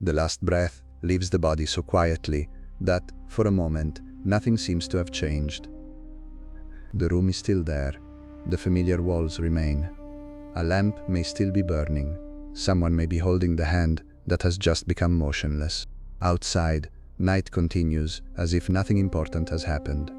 The last breath leaves the body so quietly that, for a moment, nothing seems to have changed. The room is still there. The familiar walls remain. A lamp may still be burning. Someone may be holding the hand that has just become motionless. Outside, night continues as if nothing important has happened.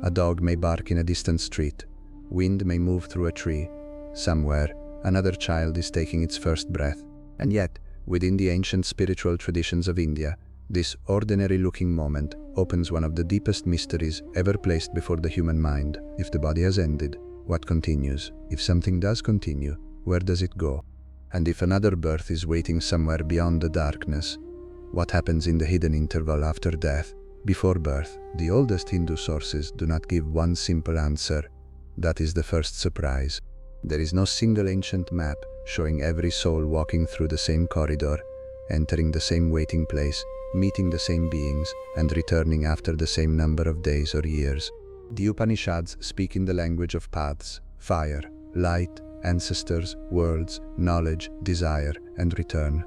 A dog may bark in a distant street. Wind may move through a tree. Somewhere, another child is taking its first breath. And yet, within the ancient spiritual traditions of India, this ordinary-looking moment opens one of the deepest mysteries ever placed before the human mind. If the body has ended, what continues? If something does continue, where does it go? And if another birth is waiting somewhere beyond the darkness, what happens in the hidden interval after death, before birth? The oldest Hindu sources do not give one simple answer. That is the first surprise. There is no single ancient map showing every soul walking through the same corridor, entering the same waiting place, meeting the same beings, and returning after the same number of days or years. The Upanishads speak in the language of paths, fire, light, ancestors, worlds, knowledge, desire, and return.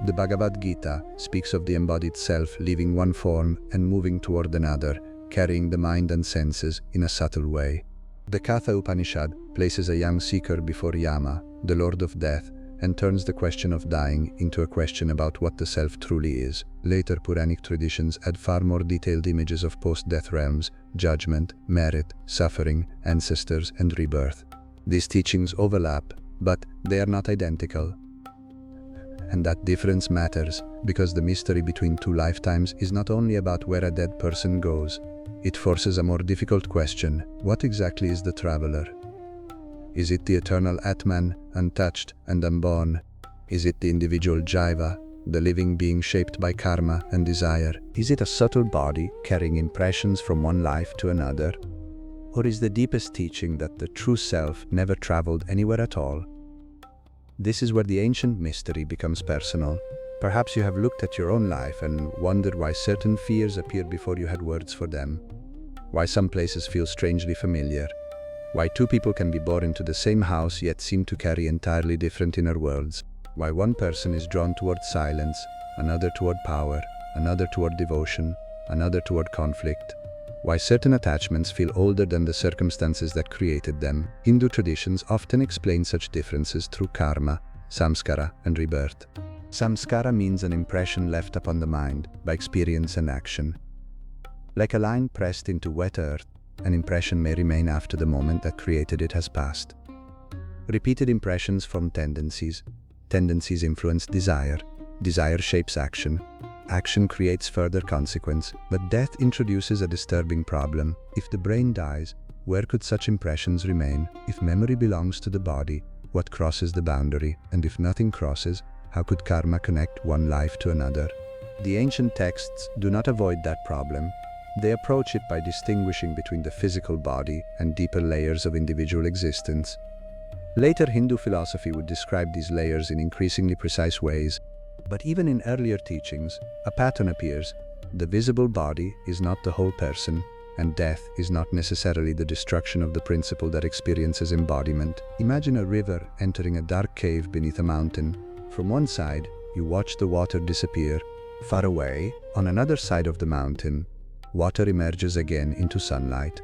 The Bhagavad Gita speaks of the embodied self leaving one form and moving toward another, carrying the mind and senses in a subtle way. The Katha Upanishad places a young seeker before Yama, the Lord of Death, and turns the question of dying into a question about what the self truly is. Later Puranic traditions add far more detailed images of post-death realms, judgment, merit, suffering, ancestors, and rebirth. These teachings overlap, but they are not identical. And that difference matters, because the mystery between two lifetimes is not only about where a dead person goes. It forces a more difficult question: what exactly is the traveler? Is it the eternal Atman, untouched and unborn? Is it the individual Jiva, the living being shaped by karma and desire? Is it a subtle body carrying impressions from one life to another? Or is the deepest teaching that the true self never traveled anywhere at all? This is where the ancient mystery becomes personal. Perhaps you have looked at your own life and wondered why certain fears appeared before you had words for them, why some places feel strangely familiar, why two people can be born into the same house yet seem to carry entirely different inner worlds, why one person is drawn toward silence, another toward power, another toward devotion, another toward conflict, why certain attachments feel older than the circumstances that created them. Hindu traditions often explain such differences through karma, samskara, and rebirth. Samskara means an impression left upon the mind by experience and action. Like a line pressed into wet earth, an impression may remain after the moment that created it has passed. Repeated impressions form tendencies. Tendencies influence desire. Desire shapes action. Action creates further consequence. But death introduces a disturbing problem. If the brain dies, where could such impressions remain? If memory belongs to the body, what crosses the boundary? And if nothing crosses, how could karma connect one life to another? The ancient texts do not avoid that problem. They approach it by distinguishing between the physical body and deeper layers of individual existence. Later Hindu philosophy would describe these layers in increasingly precise ways. But even in earlier teachings, a pattern appears. The visible body is not the whole person, and death is not necessarily the destruction of the principle that experiences embodiment. Imagine a river entering a dark cave beneath a mountain. From one side, you watch the water disappear. Far away, on another side of the mountain, water emerges again into sunlight.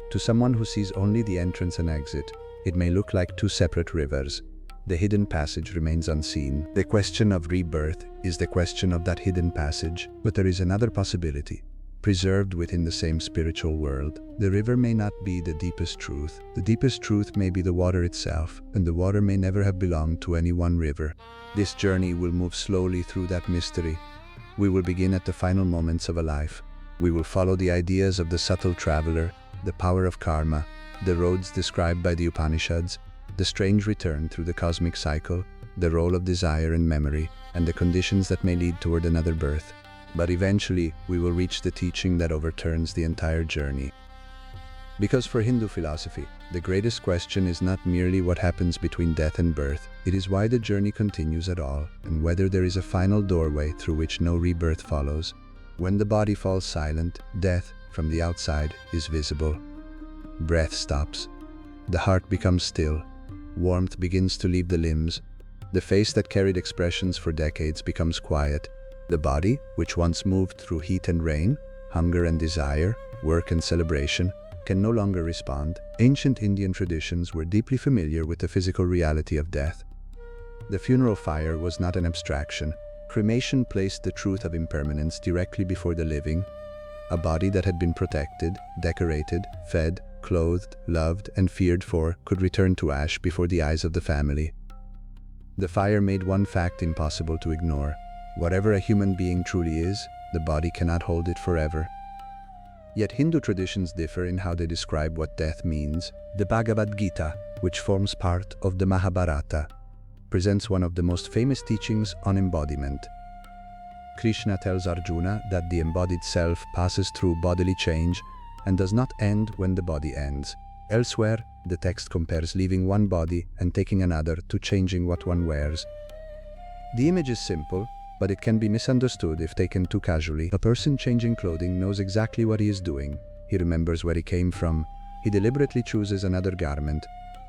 To someone who sees only the entrance and exit, it may look like two separate rivers. The hidden passage remains unseen. The question of rebirth is the question of that hidden passage, but there is another possibility, preserved within the same spiritual world. The river may not be the deepest truth. The deepest truth may be the water itself, and the water may never have belonged to any one river. This journey will move slowly through that mystery. We will begin at the final moments of a life. We will follow the ideas of the subtle traveler, the power of karma, the roads described by the Upanishads, the strange return through the cosmic cycle, the role of desire and memory, and the conditions that may lead toward another birth. But eventually, we will reach the teaching that overturns the entire journey. Because for Hindu philosophy, the greatest question is not merely what happens between death and birth, it is why the journey continues at all, and whether there is a final doorway through which no rebirth follows. When the body falls silent, death, from the outside, is visible. Breath stops. The heart becomes still. Warmth begins to leave the limbs. The face that carried expressions for decades becomes quiet. The body, which once moved through heat and rain, hunger and desire, work and celebration, can no longer respond. Ancient Indian traditions were deeply familiar with the physical reality of death. The funeral fire was not an abstraction. Cremation placed the truth of impermanence directly before the living. A body that had been protected, decorated, fed, clothed, loved, and feared for could return to ash before the eyes of the family. The fire made one fact impossible to ignore. Whatever a human being truly is, the body cannot hold it forever. Yet Hindu traditions differ in how they describe what death means. The Bhagavad Gita, which forms part of the Mahabharata, presents one of the most famous teachings on embodiment. Krishna tells Arjuna that the embodied self passes through bodily change and does not end when the body ends. Elsewhere, the text compares leaving one body and taking another to changing what one wears. The image is simple, but it can be misunderstood if taken too casually. A person changing clothing knows exactly what he is doing. He remembers where he came from. He deliberately chooses another garment.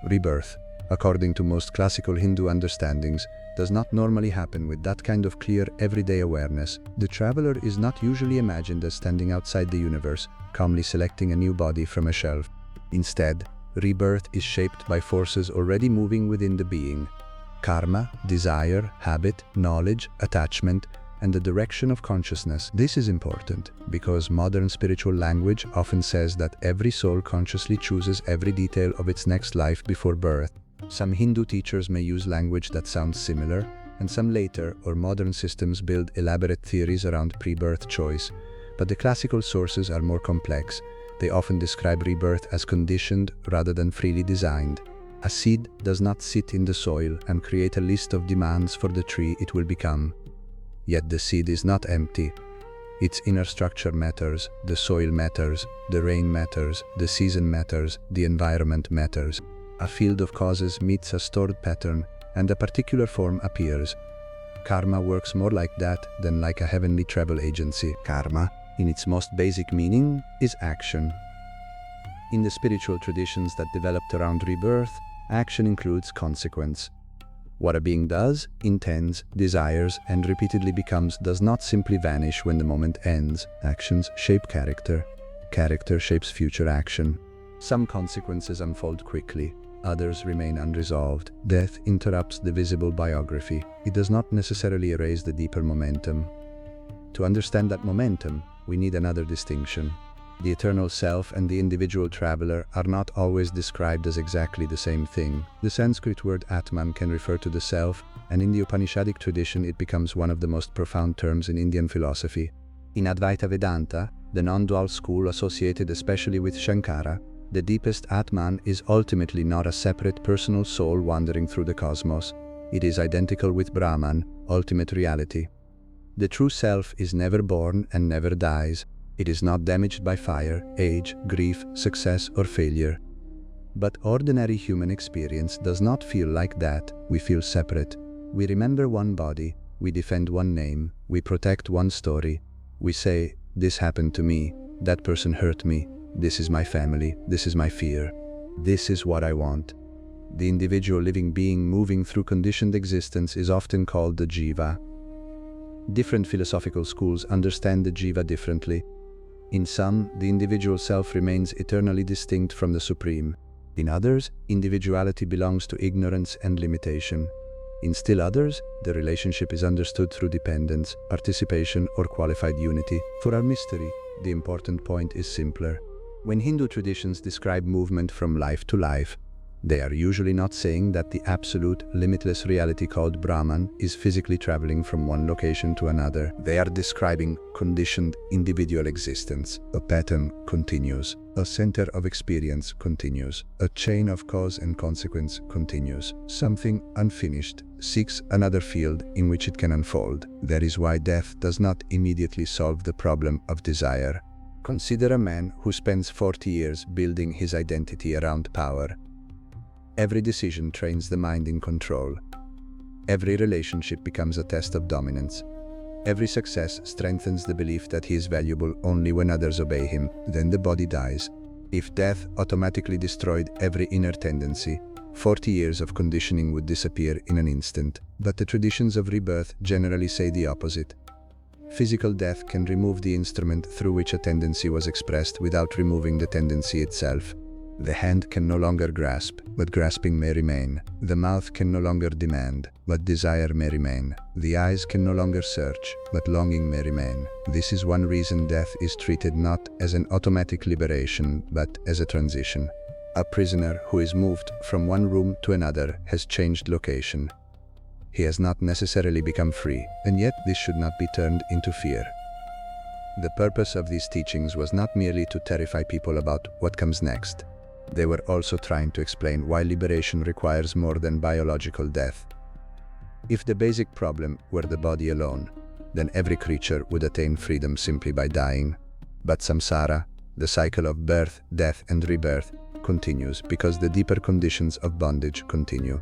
Rebirth, according to most classical Hindu understandings, does not normally happen with that kind of clear, everyday awareness. The traveler is not usually imagined as standing outside the universe, calmly selecting a new body from a shelf. Instead, rebirth is shaped by forces already moving within the being. Karma, desire, habit, knowledge, attachment, and the direction of consciousness. This is important because modern spiritual language often says that every soul consciously chooses every detail of its next life before birth. Some Hindu teachers may use language that sounds similar, and some later or modern systems build elaborate theories around pre-birth choice, but the classical sources are more complex. They often describe rebirth as conditioned rather than freely designed. A seed does not sit in the soil and create a list of demands for the tree it will become. Yet the seed is not empty. Its inner structure matters, the soil matters, the rain matters, the season matters, the environment matters. A field of causes meets a stored pattern, and a particular form appears. Karma works more like that than like a heavenly travel agency. Karma, in its most basic meaning, is action. In the spiritual traditions that developed around rebirth, action includes consequence. What a being does, intends, desires, and repeatedly becomes does not simply vanish when the moment ends. Actions shape character. Character shapes future action. Some consequences unfold quickly. Others remain unresolved. Death interrupts the visible biography. It does not necessarily erase the deeper momentum. To understand that momentum, we need another distinction. The eternal self and the individual traveler are not always described as exactly the same thing. The Sanskrit word Atman can refer to the self, and in the Upanishadic tradition it becomes one of the most profound terms in Indian philosophy. In Advaita Vedanta, the non-dual school associated especially with Shankara, the deepest Atman is ultimately not a separate personal soul wandering through the cosmos. It is identical with Brahman, ultimate reality. The true self is never born and never dies. It is not damaged by fire, age, grief, success, or failure. But ordinary human experience does not feel like that. We feel separate. We remember one body, we defend one name, we protect one story. We say, this happened to me, that person hurt me, this is my family, this is my fear, this is what I want. The individual living being moving through conditioned existence is often called the jiva. Different philosophical schools understand the jiva differently. In some, the individual self remains eternally distinct from the Supreme. In others, individuality belongs to ignorance and limitation. In still others, the relationship is understood through dependence, participation, or qualified unity. For our mystery, the important point is simpler. When Hindu traditions describe movement from life to life, they are usually not saying that the absolute, limitless reality called Brahman is physically traveling from one location to another. They are describing conditioned individual existence. A pattern continues. A center of experience continues. A chain of cause and consequence continues. Something unfinished seeks another field in which it can unfold. That is why death does not immediately solve the problem of desire. Consider a man who spends 40 years building his identity around power. Every decision trains the mind in control. Every relationship becomes a test of dominance. Every success strengthens the belief that he is valuable only when others obey him. Then the body dies. If death automatically destroyed every inner tendency, 40 years of conditioning would disappear in an instant, but the traditions of rebirth generally say the opposite. Physical death can remove the instrument through which a tendency was expressed without removing the tendency itself. The hand can no longer grasp, but grasping may remain. The mouth can no longer demand, but desire may remain. The eyes can no longer search, but longing may remain. This is one reason death is treated not as an automatic liberation, but as a transition. A prisoner who is moved from one room to another has changed location. He has not necessarily become free, and yet this should not be turned into fear. The purpose of these teachings was not merely to terrify people about what comes next. They were also trying to explain why liberation requires more than biological death. If the basic problem were the body alone, then every creature would attain freedom simply by dying. But samsara, the cycle of birth, death, and rebirth, continues because the deeper conditions of bondage continue.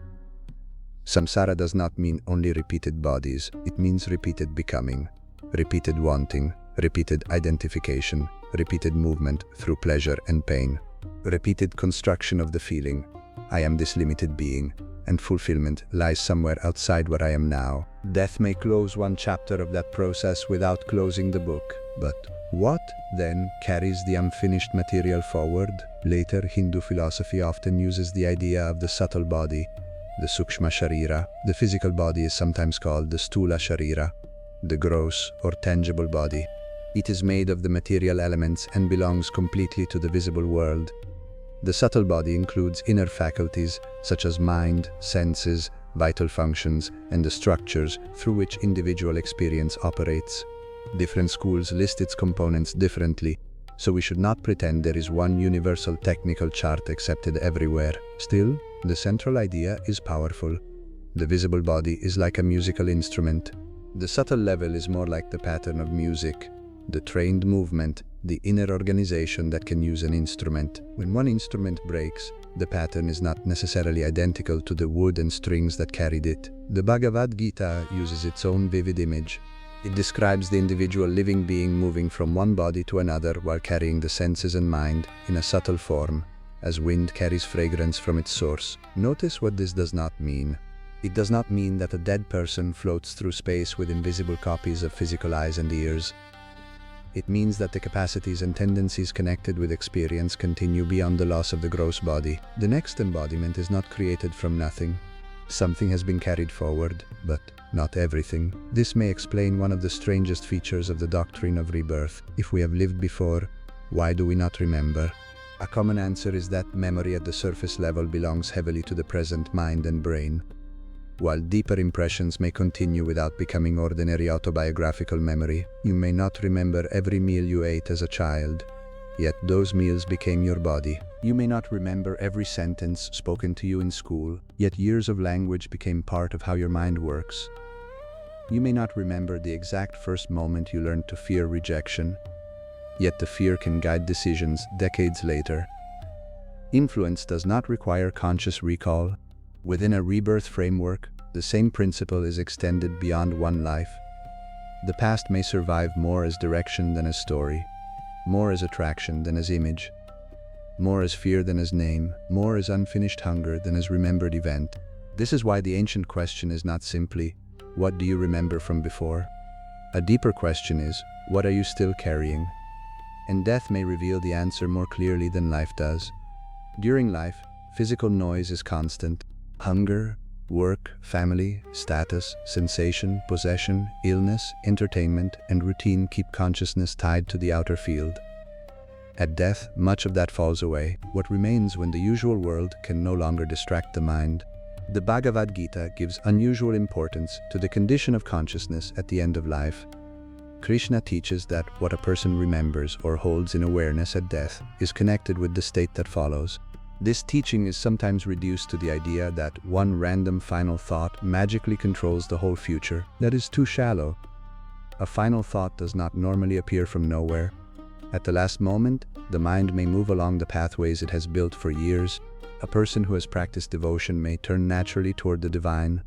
Samsara does not mean only repeated bodies, it means repeated becoming, repeated wanting, repeated identification, repeated movement through pleasure and pain, repeated construction of the feeling, I am this limited being, and fulfillment lies somewhere outside what I am now. Death may close one chapter of that process without closing the book, but what, then, carries the unfinished material forward? Later, Hindu philosophy often uses the idea of the subtle body, the Sukshma Sharira. The physical body is sometimes called the Stula Sharira, the gross or tangible body. It is made of the material elements and belongs completely to the visible world. The subtle body includes inner faculties such as mind, senses, vital functions, and the structures through which individual experience operates. Different schools list its components differently, so we should not pretend there is one universal technical chart accepted everywhere. Still, the central idea is powerful. The visible body is like a musical instrument. The subtle level is more like the pattern of music, the trained movement, the inner organization that can use an instrument. When one instrument breaks, the pattern is not necessarily identical to the wood and strings that carried it. The Bhagavad Gita uses its own vivid image. It describes the individual living being moving from one body to another while carrying the senses and mind in a subtle form, as wind carries fragrance from its source. Notice what this does not mean. It does not mean that a dead person floats through space with invisible copies of physical eyes and ears. It means that the capacities and tendencies connected with experience continue beyond the loss of the gross body. The next embodiment is not created from nothing. Something has been carried forward, but not everything. This may explain one of the strangest features of the doctrine of rebirth. If we have lived before, why do we not remember? A common answer is that memory at the surface level belongs heavily to the present mind and brain, while deeper impressions may continue without becoming ordinary autobiographical memory. You may not remember every meal you ate as a child, yet those meals became your body. You may not remember every sentence spoken to you in school, yet years of language became part of how your mind works. You may not remember the exact first moment you learned to fear rejection, yet the fear can guide decisions decades later. Influence does not require conscious recall. Within a rebirth framework, the same principle is extended beyond one life. The past may survive more as direction than as story, more as attraction than as image, more as fear than as name, more as unfinished hunger than as remembered event. This is why the ancient question is not simply, what do you remember from before? A deeper question is, what are you still carrying? And death may reveal the answer more clearly than life does. During life, physical noise is constant. Hunger, work, family, status, sensation, possession, illness, entertainment, and routine keep consciousness tied to the outer field. At death, much of that falls away. What remains when the usual world can no longer distract the mind? The Bhagavad Gita gives unusual importance to the condition of consciousness at the end of life. Krishna teaches that what a person remembers or holds in awareness at death is connected with the state that follows. This teaching is sometimes reduced to the idea that one random final thought magically controls the whole future. That is too shallow. A final thought does not normally appear from nowhere. At the last moment, the mind may move along the pathways it has built for years. A person who has practiced devotion may turn naturally toward the divine.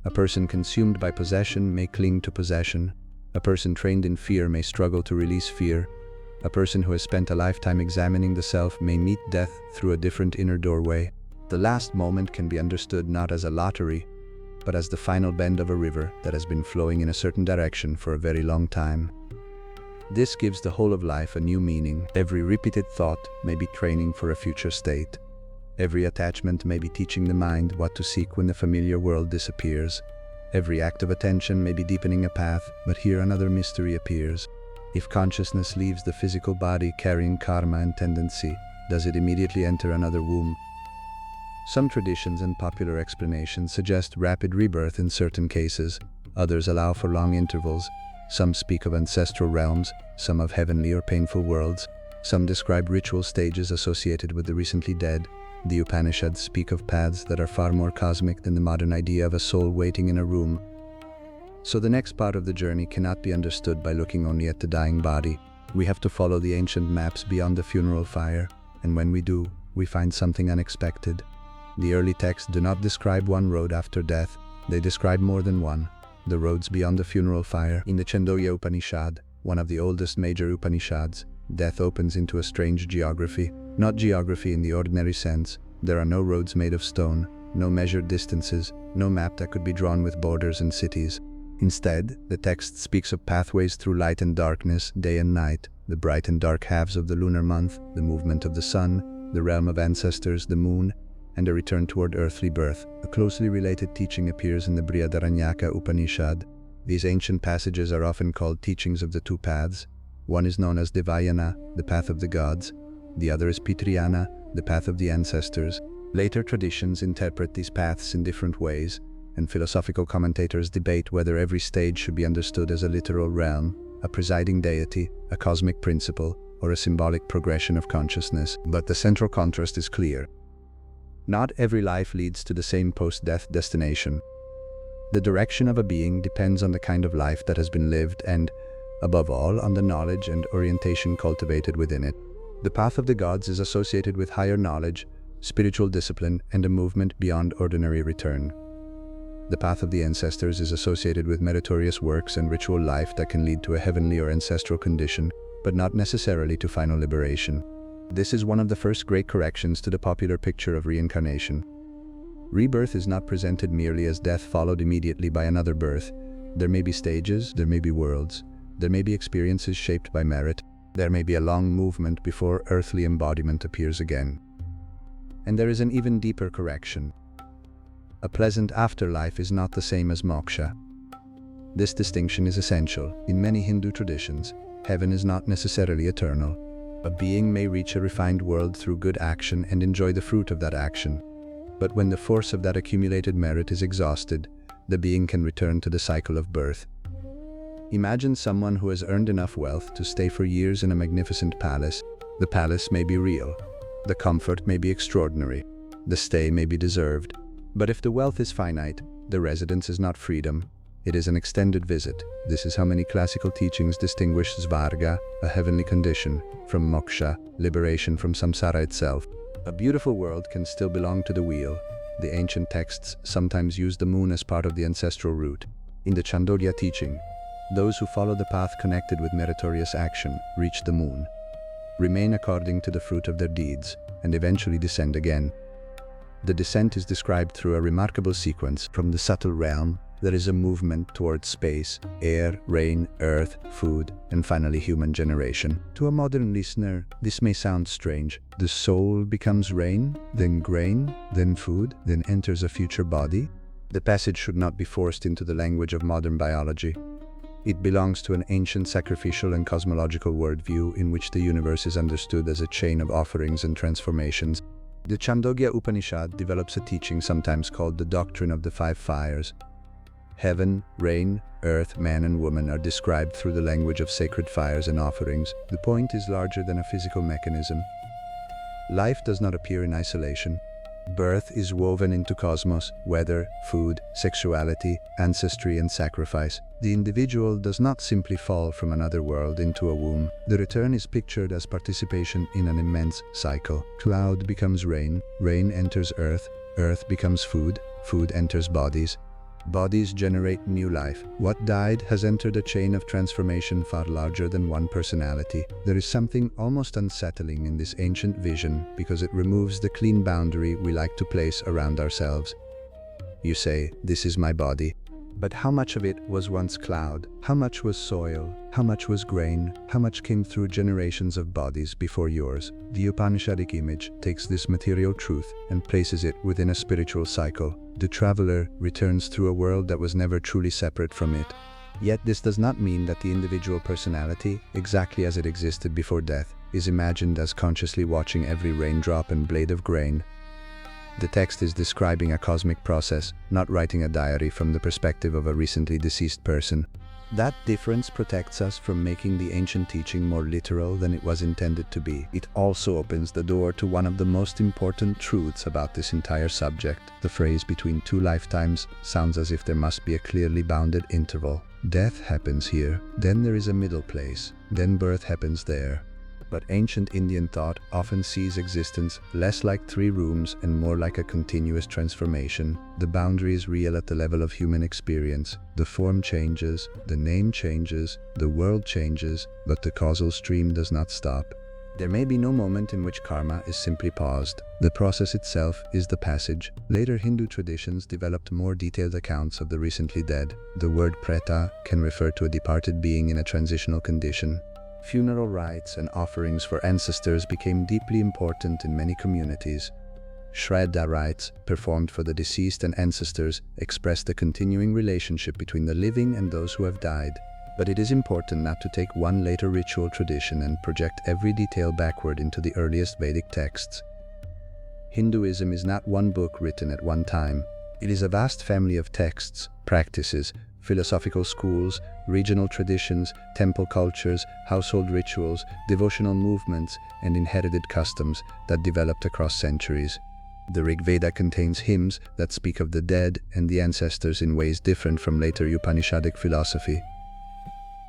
A person consumed by possession may cling to possession. A person trained in fear may struggle to release fear. A person who has spent a lifetime examining the self may meet death through a different inner doorway. The last moment can be understood not as a lottery, but as the final bend of a river that has been flowing in a certain direction for a very long time. This gives the whole of life a new meaning. Every repeated thought may be training for a future state. Every attachment may be teaching the mind what to seek when the familiar world disappears. Every act of attention may be deepening a path, but here another mystery appears. If consciousness leaves the physical body carrying karma and tendency, does it immediately enter another womb? Some traditions and popular explanations suggest rapid rebirth in certain cases. Others allow for long intervals. Some speak of ancestral realms, some of heavenly or painful worlds. Some describe ritual stages associated with the recently dead. The Upanishads speak of paths that are far more cosmic than the modern idea of a soul waiting in a room. So the next part of the journey cannot be understood by looking only at the dying body. We have to follow the ancient maps beyond the funeral fire, and when we do, we find something unexpected. The early texts do not describe one road after death, they describe more than one. The roads beyond the funeral fire. In the Chandogya Upanishad, one of the oldest major Upanishads, death opens into a strange geography. Not geography in the ordinary sense. There are no roads made of stone, no measured distances, no map that could be drawn with borders and cities. Instead, the text speaks of pathways through light and darkness, day and night, the bright and dark halves of the lunar month, the movement of the sun, the realm of ancestors, the moon, and a return toward earthly birth. A closely related teaching appears in the Brihadaranyaka Upanishad. These ancient passages are often called teachings of the two paths. One is known as Devayana, the path of the gods. The other is Pitriyana, the path of the ancestors. Later traditions interpret these paths in different ways, and philosophical commentators debate whether every stage should be understood as a literal realm, a presiding deity, a cosmic principle, or a symbolic progression of consciousness. But the central contrast is clear. Not every life leads to the same post-death destination. The direction of a being depends on the kind of life that has been lived and, above all, on the knowledge and orientation cultivated within it. The path of the gods is associated with higher knowledge, spiritual discipline, and a movement beyond ordinary return. The path of the ancestors is associated with meritorious works and ritual life that can lead to a heavenly or ancestral condition, but not necessarily to final liberation. This is one of the first great corrections to the popular picture of reincarnation. Rebirth is not presented merely as death followed immediately by another birth. There may be stages, there may be worlds, there may be experiences shaped by merit, there may be a long movement before earthly embodiment appears again. And there is an even deeper correction. A pleasant afterlife is not the same as moksha. This distinction is essential. In many Hindu traditions, heaven is not necessarily eternal. A being may reach a refined world through good action and enjoy the fruit of that action. But when the force of that accumulated merit is exhausted, the being can return to the cycle of birth. Imagine someone who has earned enough wealth to stay for years in a magnificent palace. The palace may be real. The comfort may be extraordinary. The stay may be deserved. But if the wealth is finite, the residence is not freedom. It is an extended visit. This is how many classical teachings distinguish svarga, a heavenly condition, from moksha, liberation from samsara itself. A beautiful world can still belong to the wheel. The ancient texts sometimes use the moon as part of the ancestral route. In the Chandogya teaching, those who follow the path connected with meritorious action reach the moon, remain according to the fruit of their deeds, and eventually descend again. The descent is described through a remarkable sequence. From the subtle realm, there is a movement towards space, air, rain, earth, food, and finally human generation. To a modern listener, this may sound strange. The soul becomes rain, then grain, then food, then enters a future body. The passage should not be forced into the language of modern biology. It belongs to an ancient sacrificial and cosmological worldview in which the universe is understood as a chain of offerings and transformations. The Chandogya Upanishad develops a teaching sometimes called the doctrine of the five fires. Heaven, rain, earth, man and woman are described through the language of sacred fires and offerings. The point is larger than a physical mechanism. Life does not appear in isolation. Birth is woven into cosmos, weather, food, sexuality, ancestry and sacrifice. The individual does not simply fall from another world into a womb. The return is pictured as participation in an immense cycle. Cloud becomes rain, rain enters earth, earth becomes food, food enters bodies. Bodies generate new life. What died has entered a chain of transformation far larger than one personality. There is something almost unsettling in this ancient vision because it removes the clean boundary we like to place around ourselves. You say, "This is my body." But how much of it was once cloud? How much was soil? How much was grain? How much came through generations of bodies before yours? The Upanishadic image takes this material truth and places it within a spiritual cycle. The traveler returns through a world that was never truly separate from it. Yet this does not mean that the individual personality, exactly as it existed before death, is imagined as consciously watching every raindrop and blade of grain. The text is describing a cosmic process, not writing a diary from the perspective of a recently deceased person. That difference protects us from making the ancient teaching more literal than it was intended to be. It also opens the door to one of the most important truths about this entire subject. The phrase "between two lifetimes" sounds as if there must be a clearly bounded interval. Death happens here, then there is a middle place, then birth happens there. But ancient Indian thought often sees existence less like three rooms and more like a continuous transformation. The boundary is real at the level of human experience. The form changes, the name changes, the world changes, but the causal stream does not stop. There may be no moment in which karma is simply paused. The process itself is the passage. Later Hindu traditions developed more detailed accounts of the recently dead. The word preta can refer to a departed being in a transitional condition. Funeral rites and offerings for ancestors became deeply important in many communities. Shraddha rites, performed for the deceased and ancestors, express the continuing relationship between the living and those who have died. But it is important not to take one later ritual tradition and project every detail backward into the earliest Vedic texts. Hinduism is not one book written at one time. It is a vast family of texts, practices, philosophical schools, regional traditions, temple cultures, household rituals, devotional movements, and inherited customs that developed across centuries. The Rig Veda contains hymns that speak of the dead and the ancestors in ways different from later Upanishadic philosophy.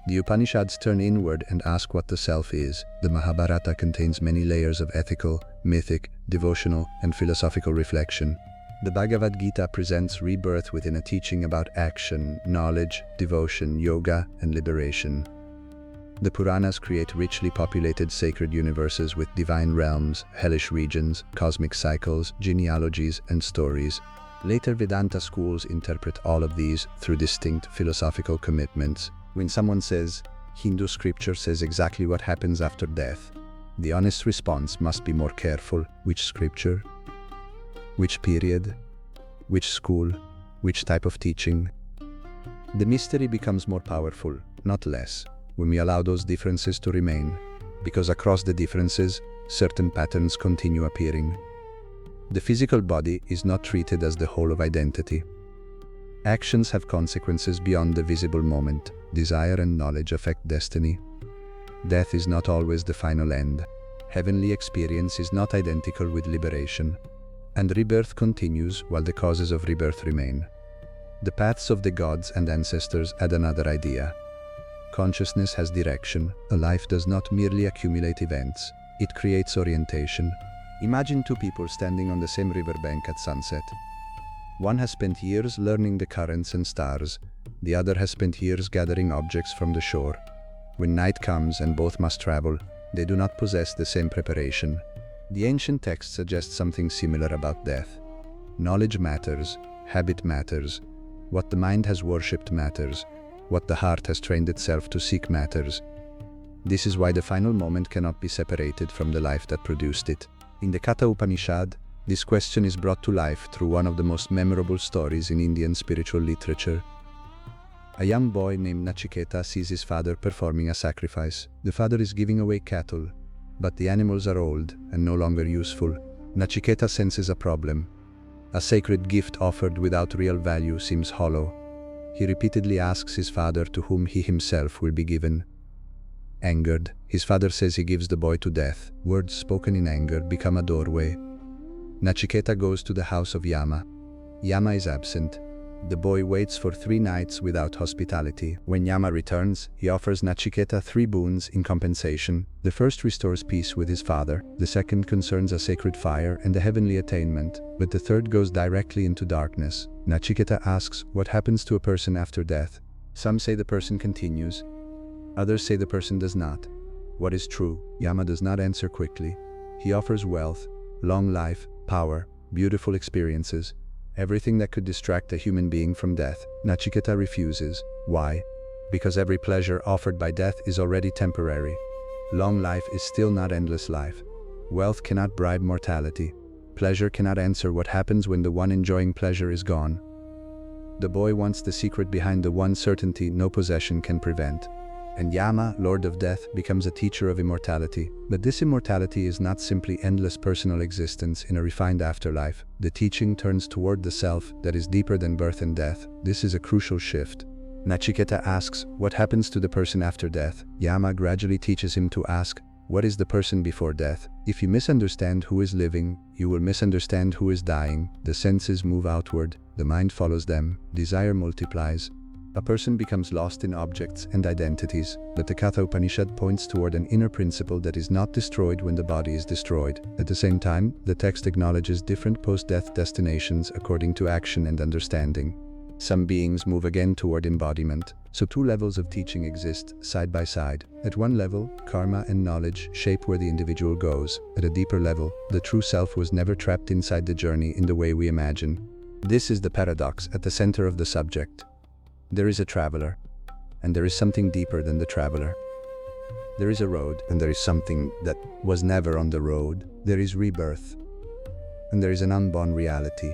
The Upanishads turn inward and ask what the self is. The Mahabharata contains many layers of ethical, mythic, devotional, and philosophical reflection. The Bhagavad Gita presents rebirth within a teaching about action, knowledge, devotion, yoga, and liberation. The Puranas create richly populated sacred universes with divine realms, hellish regions, cosmic cycles, genealogies, and stories. Later Vedanta schools interpret all of these through distinct philosophical commitments. When someone says, "Hindu scripture says exactly what happens after death," the honest response must be more careful. Which scripture? Which period? Which school? Which type of teaching? The mystery becomes more powerful, not less, when we allow those differences to remain, because across the differences, certain patterns continue appearing. The physical body is not treated as the whole of identity. Actions have consequences beyond the visible moment. Desire and knowledge affect destiny. Death is not always the final end. Heavenly experience is not identical with liberation. And rebirth continues while the causes of rebirth remain. The paths of the gods and ancestors add another idea. Consciousness has direction. A life does not merely accumulate events. It creates orientation. Imagine two people standing on the same riverbank at sunset. One has spent years learning the currents and stars. The other has spent years gathering objects from the shore. When night comes and both must travel, they do not possess the same preparation. The ancient text suggests something similar about death. Knowledge matters, habit matters. What the mind has worshipped matters. What the heart has trained itself to seek matters. This is why the final moment cannot be separated from the life that produced it. In the Katha Upanishad, this question is brought to life through one of the most memorable stories in Indian spiritual literature. A young boy named Nachiketa sees his father performing a sacrifice. The father is giving away cattle, but the animals are old and no longer useful. Nachiketa senses a problem. A sacred gift offered without real value seems hollow. He repeatedly asks his father to whom he himself will be given. Angered, his father says he gives the boy to death. Words spoken in anger become a doorway. Nachiketa goes to the house of Yama. Yama is absent. The boy waits for 3 nights without hospitality. When Yama returns, he offers Nachiketa 3 boons in compensation. The first restores peace with his father, the second concerns a sacred fire and a heavenly attainment, but the third goes directly into darkness. Nachiketa asks what happens to a person after death. Some say the person continues. Others say the person does not. What is true? Yama does not answer quickly. He offers wealth, long life, power, beautiful experiences, everything that could distract a human being from death. Nachiketa refuses. Why? Because every pleasure offered by death is already temporary. Long life is still not endless life. Wealth cannot bribe mortality. Pleasure cannot answer what happens when the one enjoying pleasure is gone. The boy wants the secret behind the one certainty no possession can prevent. And Yama, Lord of Death, becomes a teacher of immortality. But this immortality is not simply endless personal existence in a refined afterlife. The teaching turns toward the self that is deeper than birth and death. This is a crucial shift. Nachiketa asks, what happens to the person after death? Yama gradually teaches him to ask, what is the person before death? If you misunderstand who is living, you will misunderstand who is dying. The senses move outward, the mind follows them, desire multiplies. A person becomes lost in objects and identities, but the Katha Upanishad points toward an inner principle that is not destroyed when the body is destroyed. At the same time, the text acknowledges different post-death destinations according to action and understanding. Some beings move again toward embodiment. So two levels of teaching exist, side by side. At one level, karma and knowledge shape where the individual goes. At a deeper level, the true self was never trapped inside the journey in the way we imagine. This is the paradox at the center of the subject. There is a traveler, and there is something deeper than the traveler. There is a road, and there is something that was never on the road. There is rebirth, and there is an unborn reality.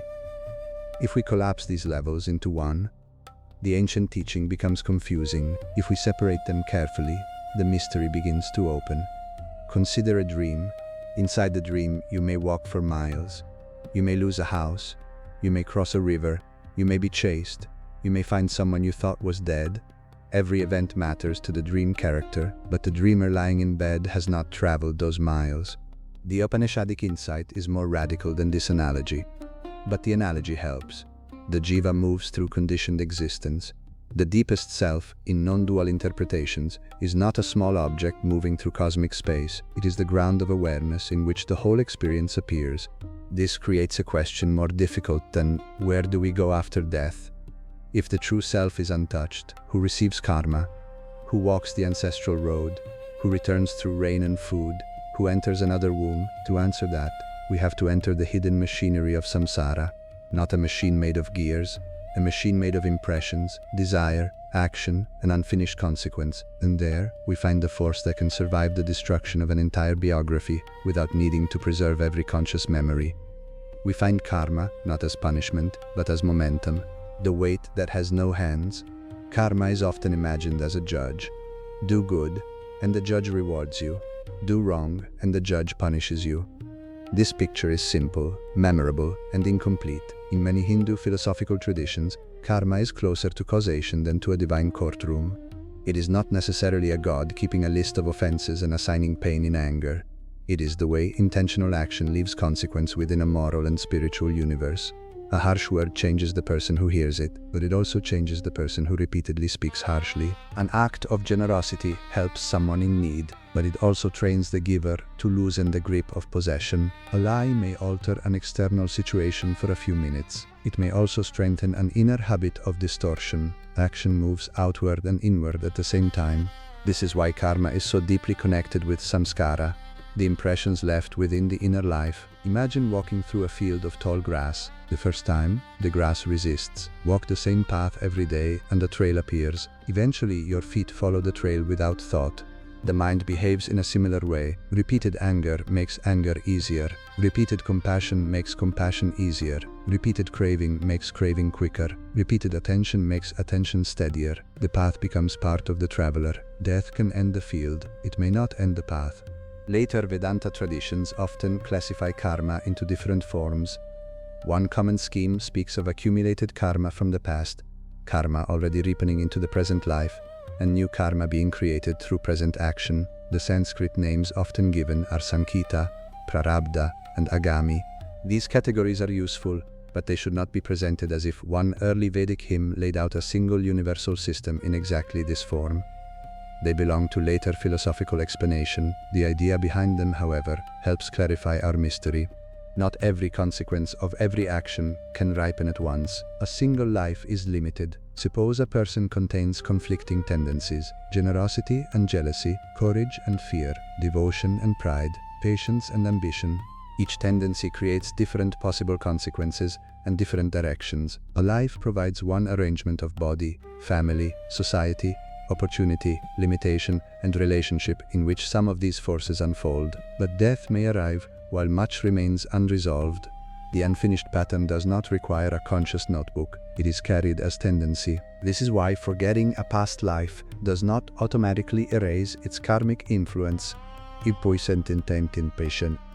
If we collapse these levels into one, the ancient teaching becomes confusing. If we separate them carefully, the mystery begins to open. Consider a dream. Inside the dream, you may walk for miles. You may lose a house. You may cross a river. You may be chased. You may find someone you thought was dead. Every event matters to the dream character, but the dreamer lying in bed has not traveled those miles. The Upanishadic insight is more radical than this analogy. But the analogy helps. The jiva moves through conditioned existence. The deepest self, in non-dual interpretations, is not a small object moving through cosmic space. It is the ground of awareness in which the whole experience appears. This creates a question more difficult than where do we go after death? If the true self is untouched, who receives karma? Who walks the ancestral road? Who returns through rain and food? Who enters another womb? To answer that, we have to enter the hidden machinery of samsara. Not a machine made of gears, a machine made of impressions, desire, action, and unfinished consequence. And there, we find the force that can survive the destruction of an entire biography without needing to preserve every conscious memory. We find karma not as punishment, but as momentum, the weight that has no hands. Karma is often imagined as a judge. Do good, and the judge rewards you. Do wrong, and the judge punishes you. This picture is simple, memorable, and incomplete. In many Hindu philosophical traditions, karma is closer to causation than to a divine courtroom. It is not necessarily a god keeping a list of offenses and assigning pain in anger. It is the way intentional action leaves consequence within a moral and spiritual universe. A harsh word changes the person who hears it, but it also changes the person who repeatedly speaks harshly. An act of generosity helps someone in need, but it also trains the giver to loosen the grip of possession. A lie may alter an external situation for a few minutes. It may also strengthen an inner habit of distortion. Action moves outward and inward at the same time. This is why karma is so deeply connected with samskara, the impressions left within the inner life. Imagine walking through a field of tall grass. The first time, the grass resists. Walk the same path every day and a trail appears. Eventually, your feet follow the trail without thought. The mind behaves in a similar way. Repeated anger makes anger easier. Repeated compassion makes compassion easier. Repeated craving makes craving quicker. Repeated attention makes attention steadier. The path becomes part of the traveler. Death can end the field. It may not end the path. Later Vedanta traditions often classify karma into different forms. One common scheme speaks of accumulated karma from the past, karma already ripening into the present life, and new karma being created through present action. The Sanskrit names often given are Sankita, Prarabdha, and Agami. These categories are useful, but they should not be presented as if one early Vedic hymn laid out a single universal system in exactly this form. They belong to later philosophical explanation. The idea behind them, however, helps clarify our mystery. Not every consequence of every action can ripen at once. A single life is limited. Suppose a person contains conflicting tendencies: generosity and jealousy, courage and fear, devotion and pride, patience and ambition. Each tendency creates different possible consequences and different directions. A life provides one arrangement of body, family, society, opportunity, limitation, and relationship in which some of these forces unfold. But death may arrive while much remains unresolved. The unfinished pattern does not require a conscious notebook. It is carried as tendency. This is why forgetting a past life does not automatically erase its karmic influence. You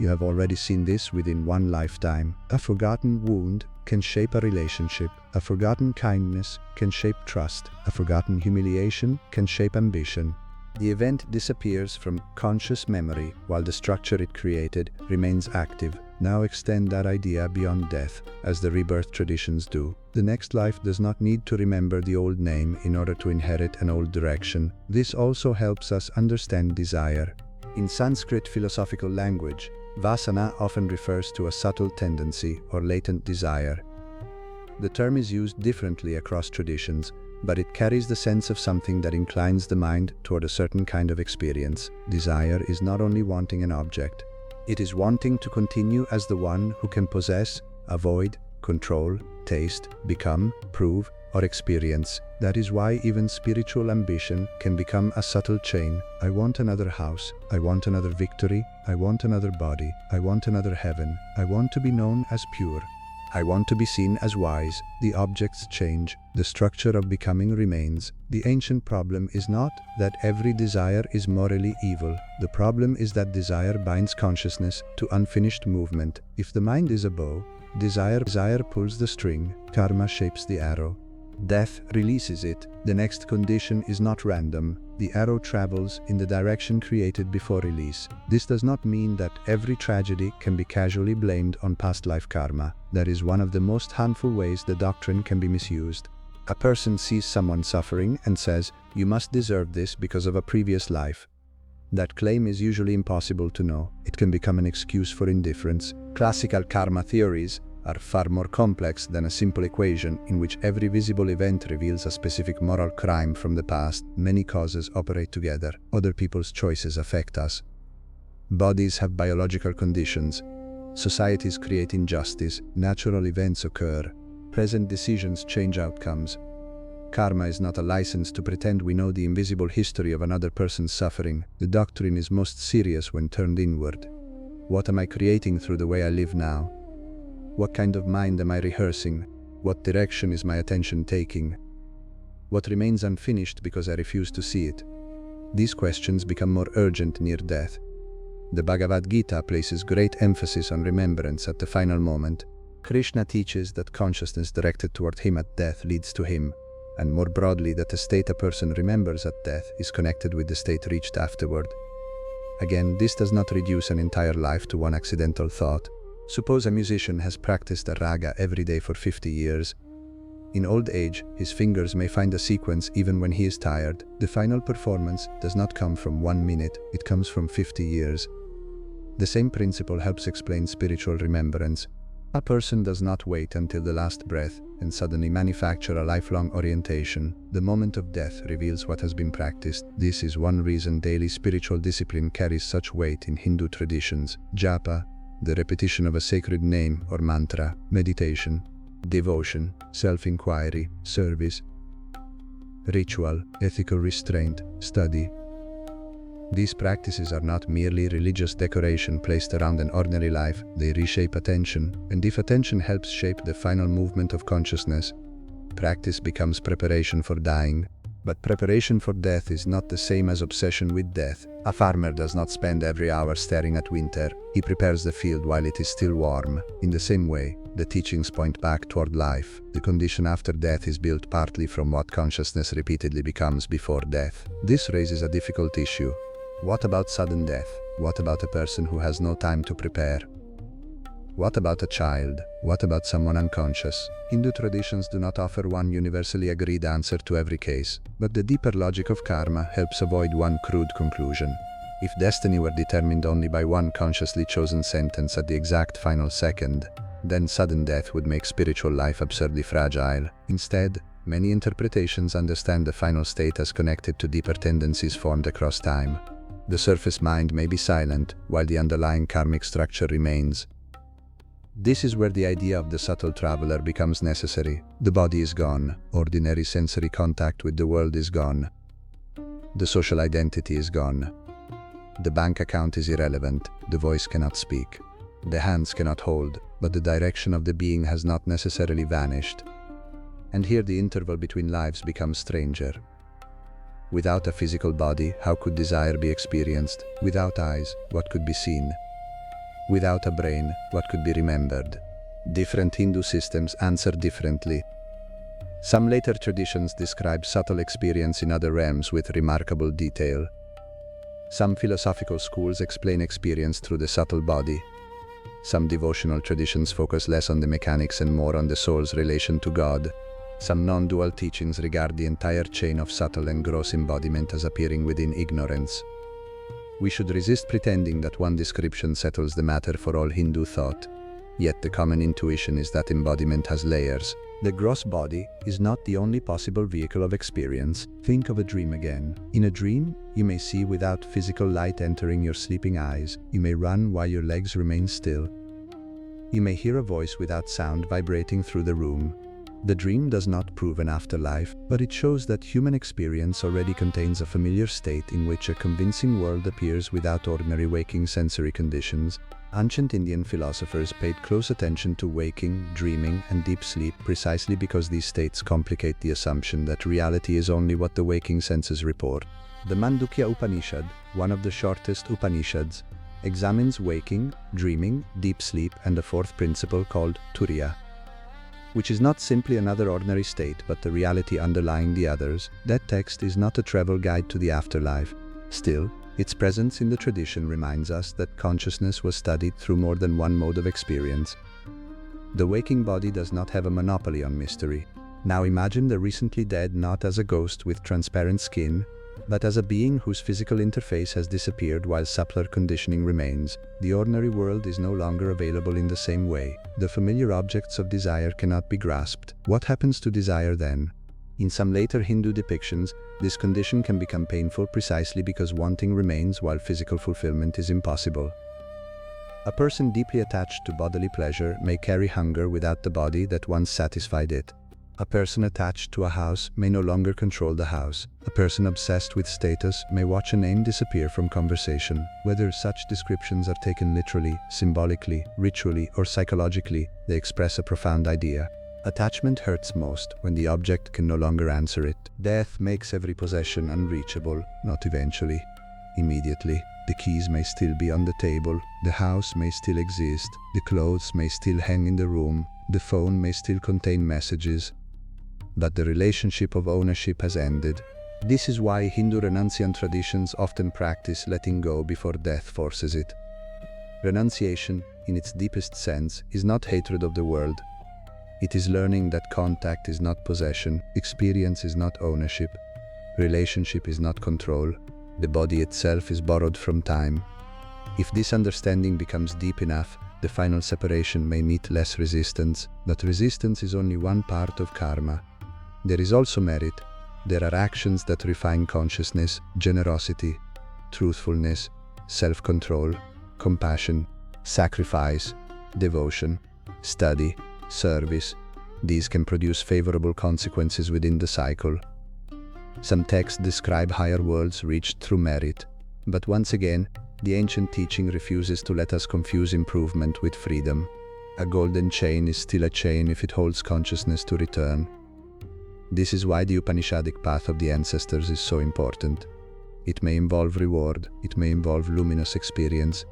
have already seen this within one lifetime. A forgotten wound can shape a relationship. A forgotten kindness can shape trust. A forgotten humiliation can shape ambition. The event disappears from conscious memory while the structure it created remains active. Now extend that idea beyond death, as the rebirth traditions do. The next life does not need to remember the old name in order to inherit an old direction. This also helps us understand desire. In Sanskrit philosophical language, vasana often refers to a subtle tendency or latent desire. The term is used differently across traditions, but it carries the sense of something that inclines the mind toward a certain kind of experience. Desire is not only wanting an object. It is wanting to continue as the one who can possess, avoid, control, taste, become, prove, or experience. That is why even spiritual ambition can become a subtle chain. I want another house. I want another victory. I want another body. I want another heaven. I want to be known as pure. I want to be seen as wise. The objects change. The structure of becoming remains. The ancient problem is not that every desire is morally evil. The problem is that desire binds consciousness to unfinished movement. If the mind is a bow, desire pulls the string, karma shapes the arrow. Death releases it. The next condition is not random. The arrow travels in the direction created before release. This does not mean that every tragedy can be casually blamed on past life karma. That is one of the most harmful ways the doctrine can be misused. A person sees someone suffering and says, "You must deserve this because of a previous life." That claim is usually impossible to know. It can become an excuse for indifference. Classical karma theories are far more complex than a simple equation in which every visible event reveals a specific moral crime from the past. Many causes operate together. Other people's choices affect us. Bodies have biological conditions. Societies create injustice. Natural events occur. Present decisions change outcomes. Karma is not a license to pretend we know the invisible history of another person's suffering. The doctrine is most serious when turned inward. What am I creating through the way I live now? What kind of mind am I rehearsing? What direction is my attention taking? What remains unfinished because I refuse to see it? These questions become more urgent near death. The Bhagavad Gita places great emphasis on remembrance at the final moment. Krishna teaches that consciousness directed toward him at death leads to him, and more broadly that the state a person remembers at death is connected with the state reached afterward. Again, this does not reduce an entire life to one accidental thought. Suppose a musician has practiced a raga every day for 50 years. In old age, his fingers may find a sequence even when he is tired. The final performance does not come from 1 minute, it comes from 50 years. The same principle helps explain spiritual remembrance. A person does not wait until the last breath and suddenly manufacture a lifelong orientation. The moment of death reveals what has been practiced. This is one reason daily spiritual discipline carries such weight in Hindu traditions. Japa, the repetition of a sacred name or mantra, meditation, devotion, self-inquiry, service, ritual, ethical restraint, study. These practices are not merely religious decoration placed around an ordinary life. They reshape attention, and if attention helps shape the final movement of consciousness, practice becomes preparation for dying. But preparation for death is not the same as obsession with death. A farmer does not spend every hour staring at winter. He prepares the field while it is still warm. In the same way, the teachings point back toward life. The condition after death is built partly from what consciousness repeatedly becomes before death. This raises a difficult issue. What about sudden death? What about a person who has no time to prepare? What about a child? What about someone unconscious? Hindu traditions do not offer one universally agreed answer to every case, but the deeper logic of karma helps avoid one crude conclusion. If destiny were determined only by one consciously chosen sentence at the exact final second, then sudden death would make spiritual life absurdly fragile. Instead, many interpretations understand the final state as connected to deeper tendencies formed across time. The surface mind may be silent, while the underlying karmic structure remains. This is where the idea of the subtle traveler becomes necessary. The body is gone, ordinary sensory contact with the world is gone. The social identity is gone. The bank account is irrelevant, the voice cannot speak. The hands cannot hold, but the direction of the being has not necessarily vanished. And here the interval between lives becomes stranger. Without a physical body, how could desire be experienced? Without eyes, what could be seen? Without a brain, what could be remembered? Different Hindu systems answer differently. Some later traditions describe subtle experience in other realms with remarkable detail. Some philosophical schools explain experience through the subtle body. Some devotional traditions focus less on the mechanics and more on the soul's relation to God. Some non-dual teachings regard the entire chain of subtle and gross embodiment as appearing within ignorance. We should resist pretending that one description settles the matter for all Hindu thought. Yet the common intuition is that embodiment has layers. The gross body is not the only possible vehicle of experience. Think of a dream again. In a dream, you may see without physical light entering your sleeping eyes. You may run while your legs remain still. You may hear a voice without sound vibrating through the room. The dream does not prove an afterlife, but it shows that human experience already contains a familiar state in which a convincing world appears without ordinary waking sensory conditions. Ancient Indian philosophers paid close attention to waking, dreaming, and deep sleep precisely because these states complicate the assumption that reality is only what the waking senses report. The Mandukya Upanishad, one of the shortest Upanishads, examines waking, dreaming, deep sleep, and a fourth principle called Turiya, which is not simply another ordinary state but the reality underlying the others. That text is not a travel guide to the afterlife. Still, its presence in the tradition reminds us that consciousness was studied through more than one mode of experience. The waking body does not have a monopoly on mystery. Now imagine the recently dead not as a ghost with transparent skin, but as a being whose physical interface has disappeared while subtler conditioning remains. The ordinary world is no longer available in the same way. The familiar objects of desire cannot be grasped. What happens to desire then? In some later Hindu depictions, this condition can become painful precisely because wanting remains while physical fulfillment is impossible. A person deeply attached to bodily pleasure may carry hunger without the body that once satisfied it. A person attached to a house may no longer control the house. A person obsessed with status may watch a name disappear from conversation. Whether such descriptions are taken literally, symbolically, ritually, or psychologically, they express a profound idea. Attachment hurts most when the object can no longer answer it. Death makes every possession unreachable, not eventually, immediately. The keys may still be on the table, the house may still exist, the clothes may still hang in the room, the phone may still contain messages, but the relationship of ownership has ended. This is why Hindu renunciant traditions often practice letting go before death forces it. Renunciation, in its deepest sense, is not hatred of the world. It is learning that contact is not possession, experience is not ownership, relationship is not control, the body itself is borrowed from time. If this understanding becomes deep enough, the final separation may meet less resistance, but resistance is only one part of karma. There is also merit. There are actions that refine consciousness, generosity, truthfulness, self-control, compassion, sacrifice, devotion, study, service. These can produce favorable consequences within the cycle. Some texts describe higher worlds reached through merit, but once again, the ancient teaching refuses to let us confuse improvement with freedom. A golden chain is still a chain if it holds consciousness to return. This is why the Upanishadic path of the ancestors is so important. It may involve reward, it may involve luminous experience,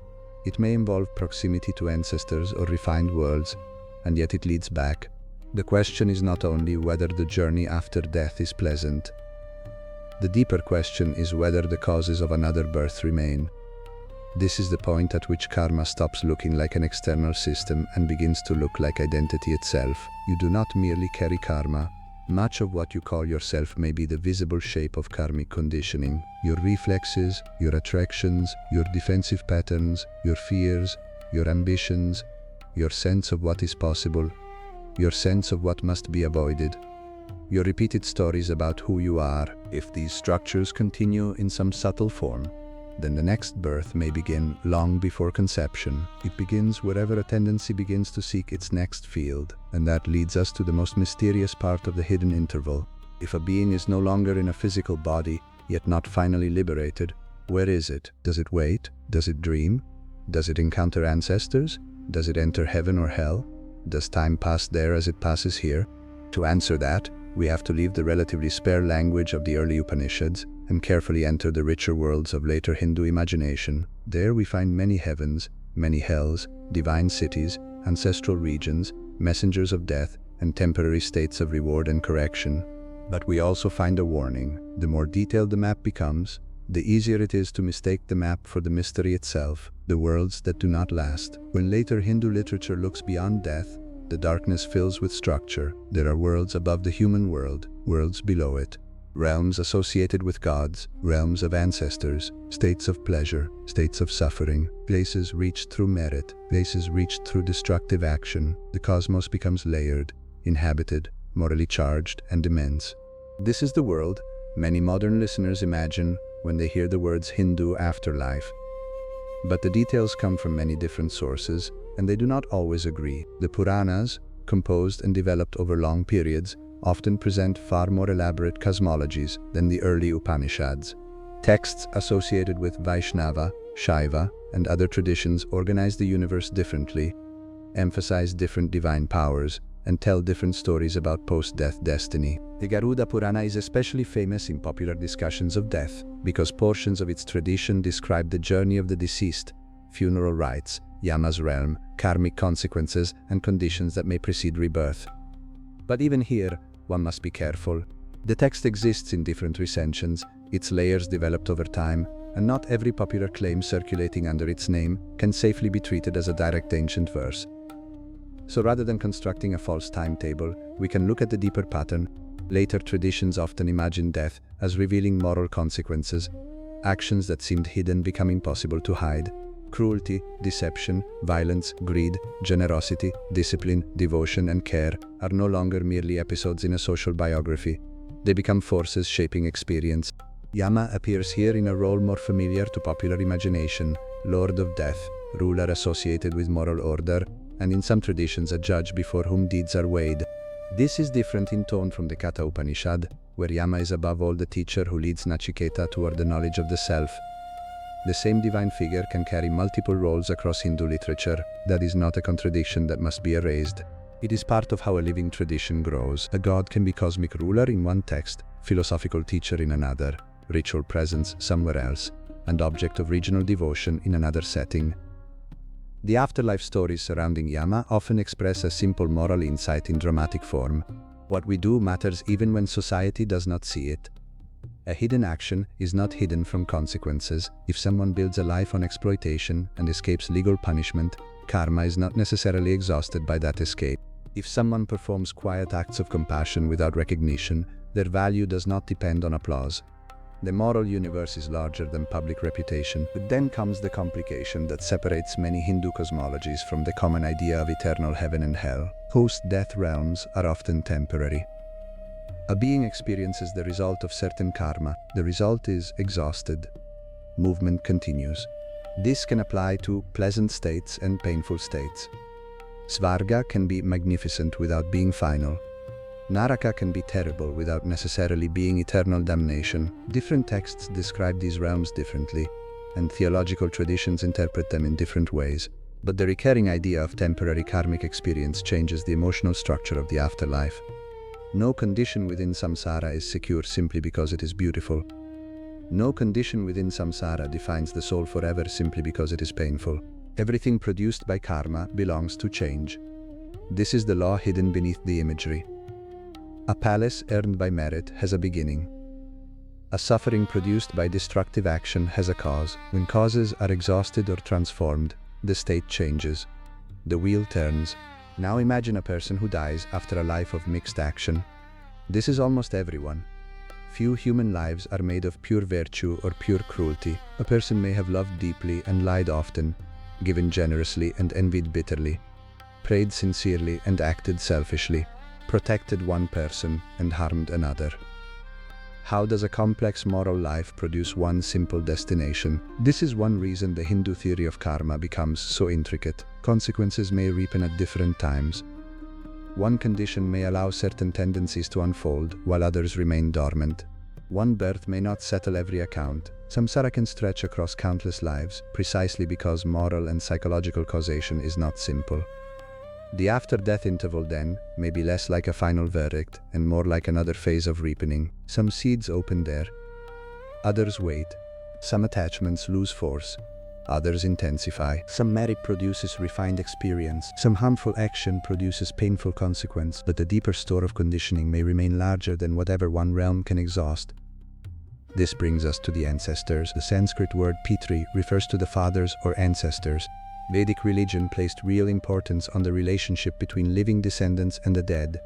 it may involve proximity to ancestors or refined worlds, and yet it leads back. The question is not only whether the journey after death is pleasant. The deeper question is whether the causes of another birth remain. This is the point at which karma stops looking like an external system and begins to look like identity itself. You do not merely carry karma, Much of what you call yourself may be the visible shape of karmic conditioning. Your reflexes, your attractions, your defensive patterns, your fears, your ambitions, your sense of what is possible, your sense of what must be avoided, your repeated stories about who you are. If these structures continue in some subtle form, then the next birth may begin long before conception. It begins wherever a tendency begins to seek its next field, and that leads us to the most mysterious part of the hidden interval. If a being is no longer in a physical body, yet not finally liberated, where is it? Does it wait? Does it dream? Does it encounter ancestors? Does it enter heaven or hell? Does time pass there as it passes here? To answer that, we have to leave the relatively spare language of the early Upanishads and carefully enter the richer worlds of later Hindu imagination. There we find many heavens, many hells, divine cities, ancestral regions, messengers of death, and temporary states of reward and correction. But we also find a warning. The more detailed the map becomes, the easier it is to mistake the map for the mystery itself, the worlds that do not last. When later Hindu literature looks beyond death, the darkness fills with structure. There are worlds above the human world, worlds below it, realms associated with gods, realms of ancestors, states of pleasure, states of suffering, places reached through merit, places reached through destructive action. The cosmos becomes layered, inhabited, morally charged, and immense. This is the world many modern listeners imagine when they hear the words Hindu afterlife. But the details come from many different sources, and they do not always agree. The Puranas, composed and developed over long periods, often present far more elaborate cosmologies than the early Upanishads. Texts associated with Vaishnava, Shaiva, and other traditions organize the universe differently, emphasize different divine powers, and tell different stories about post-death destiny. The Garuda Purana is especially famous in popular discussions of death because portions of its tradition describe the journey of the deceased, funeral rites, Yama's realm, karmic consequences, and conditions that may precede rebirth. But even here, one must be careful. The text exists in different recensions, its layers developed over time, and not every popular claim circulating under its name can safely be treated as a direct ancient verse. So rather than constructing a false timetable, we can look at the deeper pattern. Later traditions often imagine death as revealing moral consequences, actions that seemed hidden become impossible to hide. Cruelty, deception, violence, greed, generosity, discipline, devotion, and care are no longer merely episodes in a social biography. They become forces shaping experience. Yama appears here in a role more familiar to popular imagination, Lord of Death, ruler associated with moral order, and in some traditions a judge before whom deeds are weighed. This is different in tone from the Katha Upanishad, where Yama is above all the teacher who leads Nachiketa toward the knowledge of the self. The same divine figure can carry multiple roles across Hindu literature. That is not a contradiction that must be erased. It is part of how a living tradition grows. A god can be cosmic ruler in one text, philosophical teacher in another, ritual presence somewhere else, and object of regional devotion in another setting. The afterlife stories surrounding Yama often express a simple moral insight in dramatic form. What we do matters even when society does not see it. A hidden action is not hidden from consequences. If someone builds a life on exploitation and escapes legal punishment, karma is not necessarily exhausted by that escape. If someone performs quiet acts of compassion without recognition, their value does not depend on applause. The moral universe is larger than public reputation. But then comes the complication that separates many Hindu cosmologies from the common idea of eternal heaven and hell. Post-death realms are often temporary. A being experiences the result of certain karma. The result is exhausted. Movement continues. This can apply to pleasant states and painful states. Svarga can be magnificent without being final. Naraka can be terrible without necessarily being eternal damnation. Different texts describe these realms differently, and theological traditions interpret them in different ways. But the recurring idea of temporary karmic experience changes the emotional structure of the afterlife. No condition within samsara is secure simply because it is beautiful. No condition within samsara defines the soul forever simply because it is painful. Everything produced by karma belongs to change. This is the law hidden beneath the imagery. A palace earned by merit has a beginning. A suffering produced by destructive action has a cause. When causes are exhausted or transformed, the state changes. The wheel turns. Now imagine a person who dies after a life of mixed action. This is almost everyone. Few human lives are made of pure virtue or pure cruelty. A person may have loved deeply and lied often, given generously and envied bitterly, prayed sincerely and acted selfishly, protected one person and harmed another. How does a complex moral life produce one simple destination? This is one reason the Hindu theory of karma becomes so intricate. Consequences may ripen at different times. One condition may allow certain tendencies to unfold, while others remain dormant. One birth may not settle every account. Samsara can stretch across countless lives, precisely because moral and psychological causation is not simple. The after-death interval, then, may be less like a final verdict and more like another phase of ripening. Some seeds open there. Others wait. Some attachments lose force. Others intensify. Some merit produces refined experience. Some harmful action produces painful consequence. But the deeper store of conditioning may remain larger than whatever one realm can exhaust. This brings us to the ancestors. The Sanskrit word pitri refers to the fathers or ancestors. Vedic religion placed real importance on the relationship between living descendants and the dead.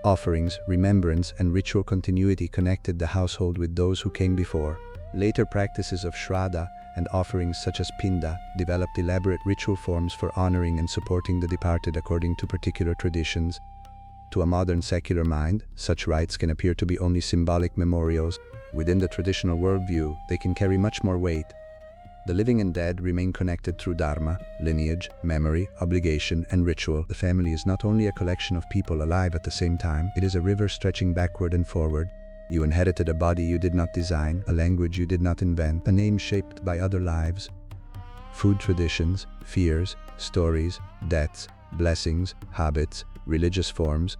Offerings, remembrance, and ritual continuity connected the household with those who came before. Later practices of shraddha and offerings such as pinda developed elaborate ritual forms for honoring and supporting the departed according to particular traditions. To a modern secular mind, such rites can appear to be only symbolic memorials. Within the traditional worldview, they can carry much more weight. The living and dead remain connected through dharma, lineage, memory, obligation, and ritual. The family is not only a collection of people alive at the same time, it is a river stretching backward and forward. You inherited a body you did not design, a language you did not invent, a name shaped by other lives. Food traditions, fears, stories, deaths, blessings, habits, religious forms.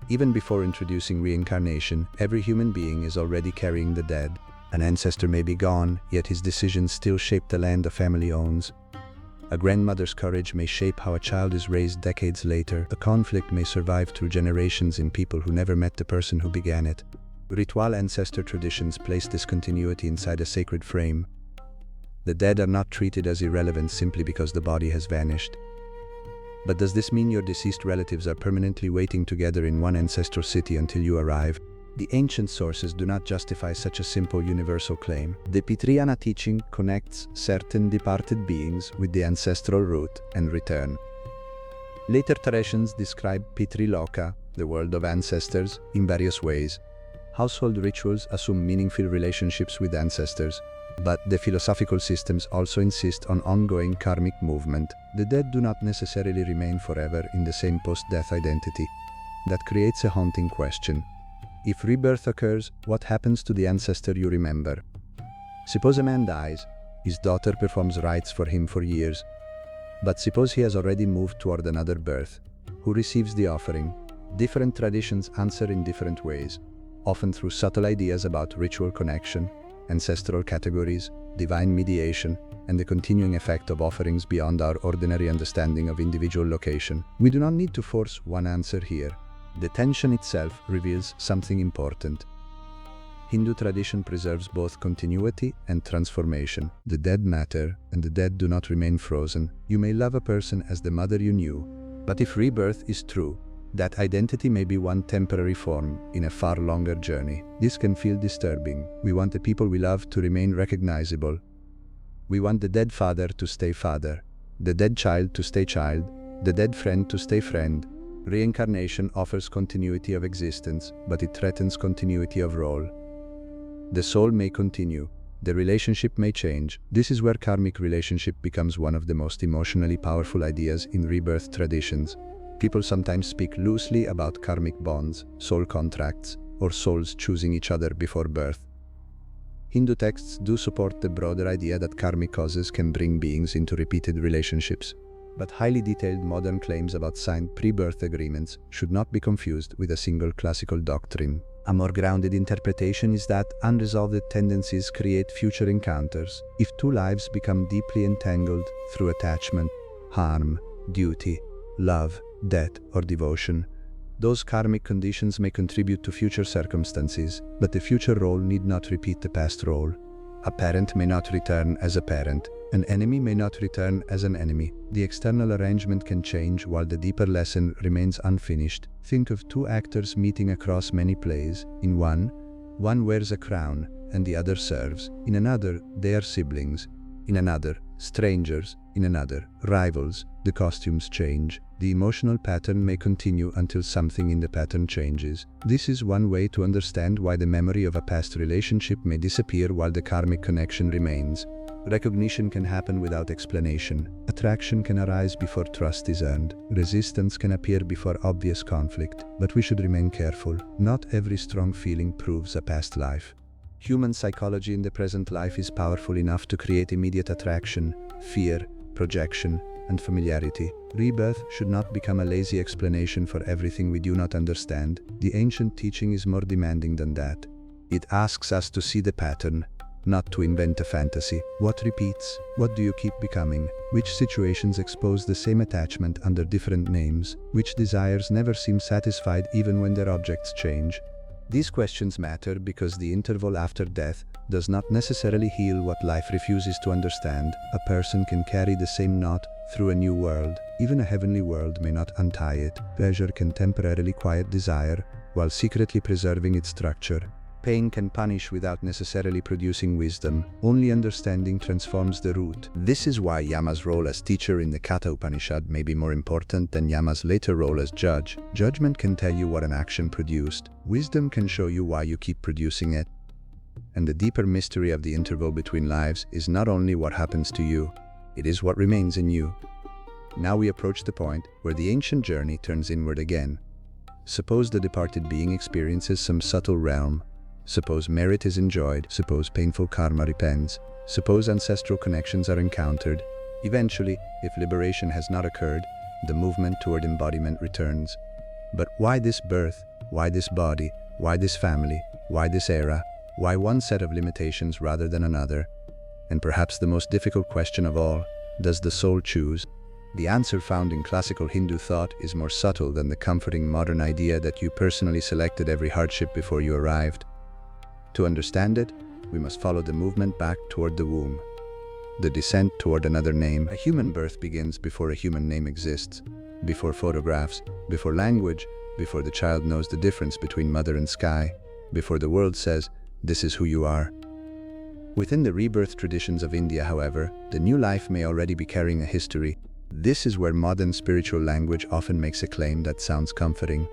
Even before introducing reincarnation, every human being is already carrying the dead. An ancestor may be gone, yet his decisions still shape the land a family owns. A grandmother's courage may shape how a child is raised decades later. A conflict may survive through generations in people who never met the person who began it. Ritual ancestor traditions place this continuity inside a sacred frame. The dead are not treated as irrelevant simply because the body has vanished. But does this mean your deceased relatives are permanently waiting together in one ancestral city until you arrive? The ancient sources do not justify such a simple universal claim. The Pitriyana teaching connects certain departed beings with the ancestral root and return. Later traditions describe Pitriloka, the world of ancestors, in various ways. Household rituals assume meaningful relationships with ancestors, but the philosophical systems also insist on ongoing karmic movement. The dead do not necessarily remain forever in the same post-death identity. That creates a haunting question. If rebirth occurs, what happens to the ancestor you remember? Suppose a man dies, his daughter performs rites for him for years. But suppose he has already moved toward another birth. Who receives the offering? Different traditions answer in different ways, often through subtle ideas about ritual connection, ancestral categories, divine mediation, and the continuing effect of offerings beyond our ordinary understanding of individual location. We do not need to force one answer here. The tension itself reveals something important. Hindu tradition preserves both continuity and transformation. The dead matter, and the dead do not remain frozen. You may love a person as the mother you knew, but if rebirth is true, that identity may be one temporary form in a far longer journey. This can feel disturbing. We want the people we love to remain recognizable. We want the dead father to stay father, the dead child to stay child, the dead friend to stay friend. Reincarnation offers continuity of existence, but it threatens continuity of role. The soul may continue. The relationship may change. This is where karmic relationship becomes one of the most emotionally powerful ideas in rebirth traditions. People sometimes speak loosely about karmic bonds, soul contracts, or souls choosing each other before birth. Hindu texts do support the broader idea that karmic causes can bring beings into repeated relationships. But highly detailed modern claims about signed pre-birth agreements should not be confused with a single classical doctrine. A more grounded interpretation is that unresolved tendencies create future encounters. If two lives become deeply entangled through attachment, harm, duty, love, death, or devotion, those karmic conditions may contribute to future circumstances, but the future role need not repeat the past role. A parent may not return as a parent, An enemy may not return as an enemy. The external arrangement can change while the deeper lesson remains unfinished. Think of two actors meeting across many plays. In one wears a crown and the other serves. In another, they are siblings. In another, strangers. In another, rivals. The costumes change. The emotional pattern may continue until something in the pattern changes. This is one way to understand why the memory of a past relationship may disappear while the karmic connection remains. Recognition can happen without explanation. Attraction can arise before trust is earned. Resistance can appear before obvious conflict. But we should remain careful. Not every strong feeling proves a past life. Human psychology in the present life is powerful enough to create immediate attraction, fear, projection, and familiarity. Rebirth should not become a lazy explanation for everything we do not understand. The ancient teaching is more demanding than that. It asks us to see the pattern, not to invent a fantasy. What repeats? What do you keep becoming? Which situations expose the same attachment under different names? Which desires never seem satisfied even when their objects change? These questions matter because the interval after death does not necessarily heal what life refuses to understand. A person can carry the same knot through a new world. Even a heavenly world may not untie it. Pleasure can temporarily quiet desire while secretly preserving its structure. Pain can punish without necessarily producing wisdom. Only understanding transforms the root. This is why Yama's role as teacher in the Katha Upanishad may be more important than Yama's later role as judge. Judgment can tell you what an action produced. Wisdom can show you why you keep producing it. And the deeper mystery of the interval between lives is not only what happens to you, it is what remains in you. Now we approach the point where the ancient journey turns inward again. Suppose the departed being experiences some subtle realm. Suppose merit is enjoyed, suppose painful karma repents, suppose ancestral connections are encountered. Eventually, if liberation has not occurred, the movement toward embodiment returns. But why this birth? Why this body? Why this family? Why this era? Why one set of limitations rather than another? And perhaps the most difficult question of all, does the soul choose? The answer found in classical Hindu thought is more subtle than the comforting modern idea that you personally selected every hardship before you arrived. To understand it, we must follow the movement back toward the womb. The descent toward another name. A human birth begins before a human name exists, before photographs, before language, before the child knows the difference between mother and sky, before the world says, "This is who you are." Within the rebirth traditions of India, however, the new life may already be carrying a history. This is where modern spiritual language often makes a claim that sounds comforting.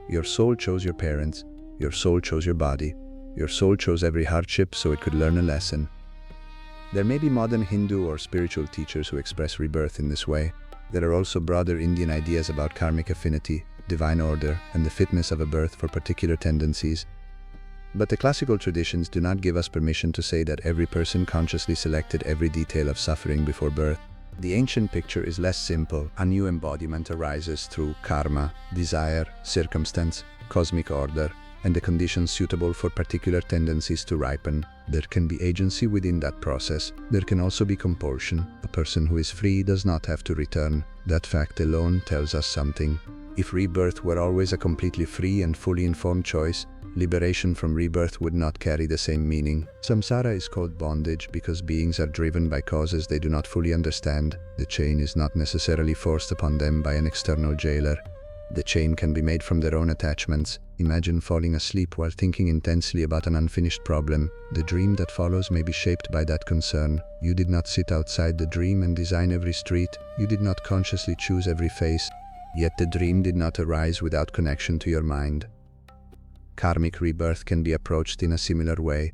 Your soul chose your parents, your soul chose your body, your soul chose every hardship so it could learn a lesson. There may be modern Hindu or spiritual teachers who express rebirth in this way. There are also broader Indian ideas about karmic affinity, divine order, and the fitness of a birth for particular tendencies. But the classical traditions do not give us permission to say that every person consciously selected every detail of suffering before birth. The ancient picture is less simple. A new embodiment arises through karma, desire, circumstance, cosmic order, and the conditions suitable for particular tendencies to ripen. There can be agency within that process. There can also be compulsion. A person who is free does not have to return. That fact alone tells us something. If rebirth were always a completely free and fully informed choice, liberation from rebirth would not carry the same meaning. Samsara is called bondage because beings are driven by causes they do not fully understand. The chain is not necessarily forced upon them by an external jailer. The chain can be made from their own attachments. Imagine falling asleep while thinking intensely about an unfinished problem. The dream that follows may be shaped by that concern. You did not sit outside the dream and design every street. You did not consciously choose every face. Yet the dream did not arise without connection to your mind. Karmic rebirth can be approached in a similar way.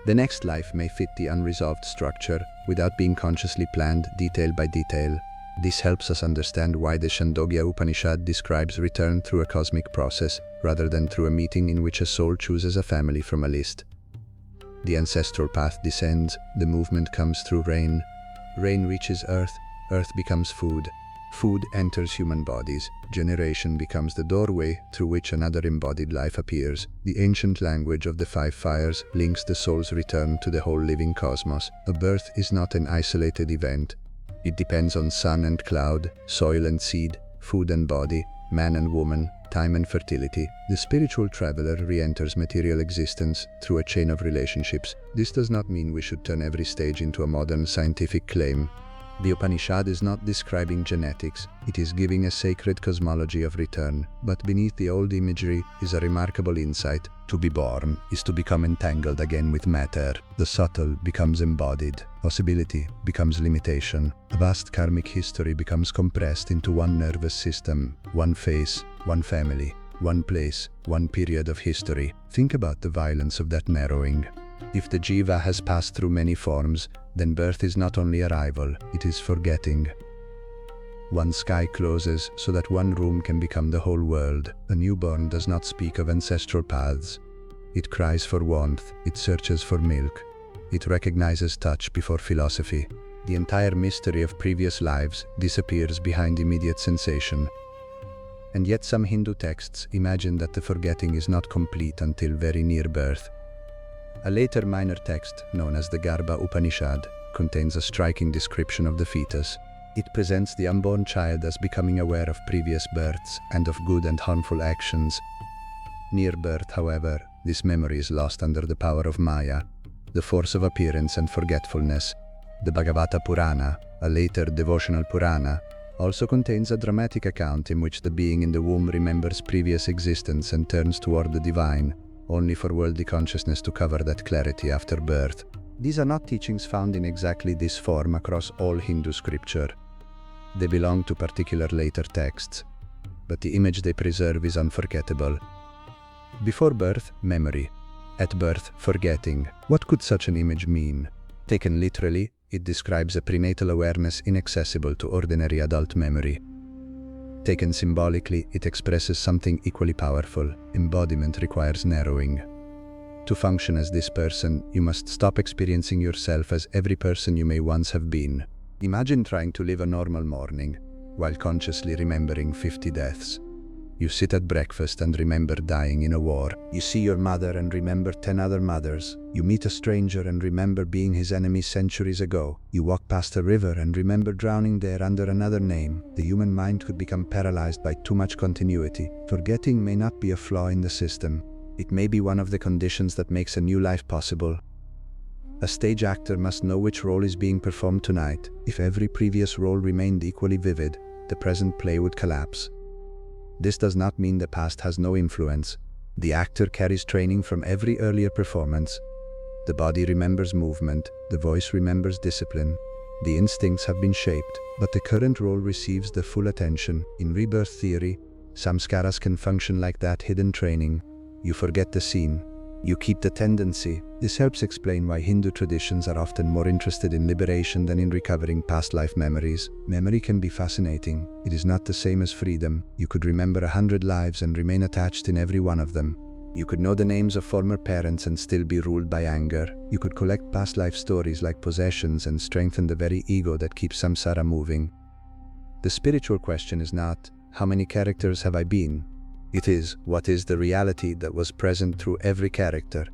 The next life may fit the unresolved structure without being consciously planned detail by detail. This helps us understand why the Chandogya Upanishad describes return through a cosmic process rather than through a meeting in which a soul chooses a family from a list. The ancestral path descends, the movement comes through rain. Rain reaches earth, earth becomes food. Food enters human bodies. Generation becomes the doorway through which another embodied life appears. The ancient language of the five fires links the soul's return to the whole living cosmos. A birth is not an isolated event. It depends on sun and cloud, soil and seed, food and body, man and woman, time and fertility, the spiritual traveler re-enters material existence through a chain of relationships. This does not mean we should turn every stage into a modern scientific claim. The Upanishad is not describing genetics, it is giving a sacred cosmology of return. But beneath the old imagery is a remarkable insight. To be born is to become entangled again with matter. The subtle becomes embodied. Possibility becomes limitation. A vast karmic history becomes compressed into one nervous system, one face, one family, one place, one period of history. Think about the violence of that narrowing. If the jiva has passed through many forms, then birth is not only arrival, it is forgetting. One sky closes so that one room can become the whole world. A newborn does not speak of ancestral paths. It cries for warmth, it searches for milk. It recognizes touch before philosophy. The entire mystery of previous lives disappears behind immediate sensation. And yet some Hindu texts imagine that the forgetting is not complete until very near birth. A later minor text, known as the Garbha Upanishad, contains a striking description of the fetus. It presents the unborn child as becoming aware of previous births and of good and harmful actions. Near birth, however, this memory is lost under the power of Maya, the force of appearance and forgetfulness. The Bhagavata Purana, a later devotional Purana, also contains a dramatic account in which the being in the womb remembers previous existence and turns toward the divine, only for worldly consciousness to cover that clarity after birth. These are not teachings found in exactly this form across all Hindu scripture. They belong to particular later texts, but the image they preserve is unforgettable. Before birth, memory. At birth, forgetting. What could such an image mean? Taken literally, it describes a prenatal awareness inaccessible to ordinary adult memory. Taken symbolically, it expresses something equally powerful. Embodiment requires narrowing. To function as this person, you must stop experiencing yourself as every person you may once have been. Imagine trying to live a normal morning, while consciously remembering 50 deaths. You sit at breakfast and remember dying in a war. You see your mother and remember 10 other mothers. You meet a stranger and remember being his enemy centuries ago. You walk past a river and remember drowning there under another name. The human mind could become paralyzed by too much continuity. Forgetting may not be a flaw in the system. It may be one of the conditions that makes a new life possible. A stage actor must know which role is being performed tonight. If every previous role remained equally vivid, the present play would collapse. This does not mean the past has no influence. The actor carries training from every earlier performance. The body remembers movement, the voice remembers discipline. The instincts have been shaped, but the current role receives the full attention. In rebirth theory, samskaras can function like that hidden training. You forget the scene. You keep the tendency. This helps explain why Hindu traditions are often more interested in liberation than in recovering past life memories. Memory can be fascinating. It is not the same as freedom. You could remember 100 lives and remain attached in every one of them. You could know the names of former parents and still be ruled by anger. You could collect past life stories like possessions and strengthen the very ego that keeps samsara moving. The spiritual question is not, how many characters have I been? It is, what is the reality that was present through every character?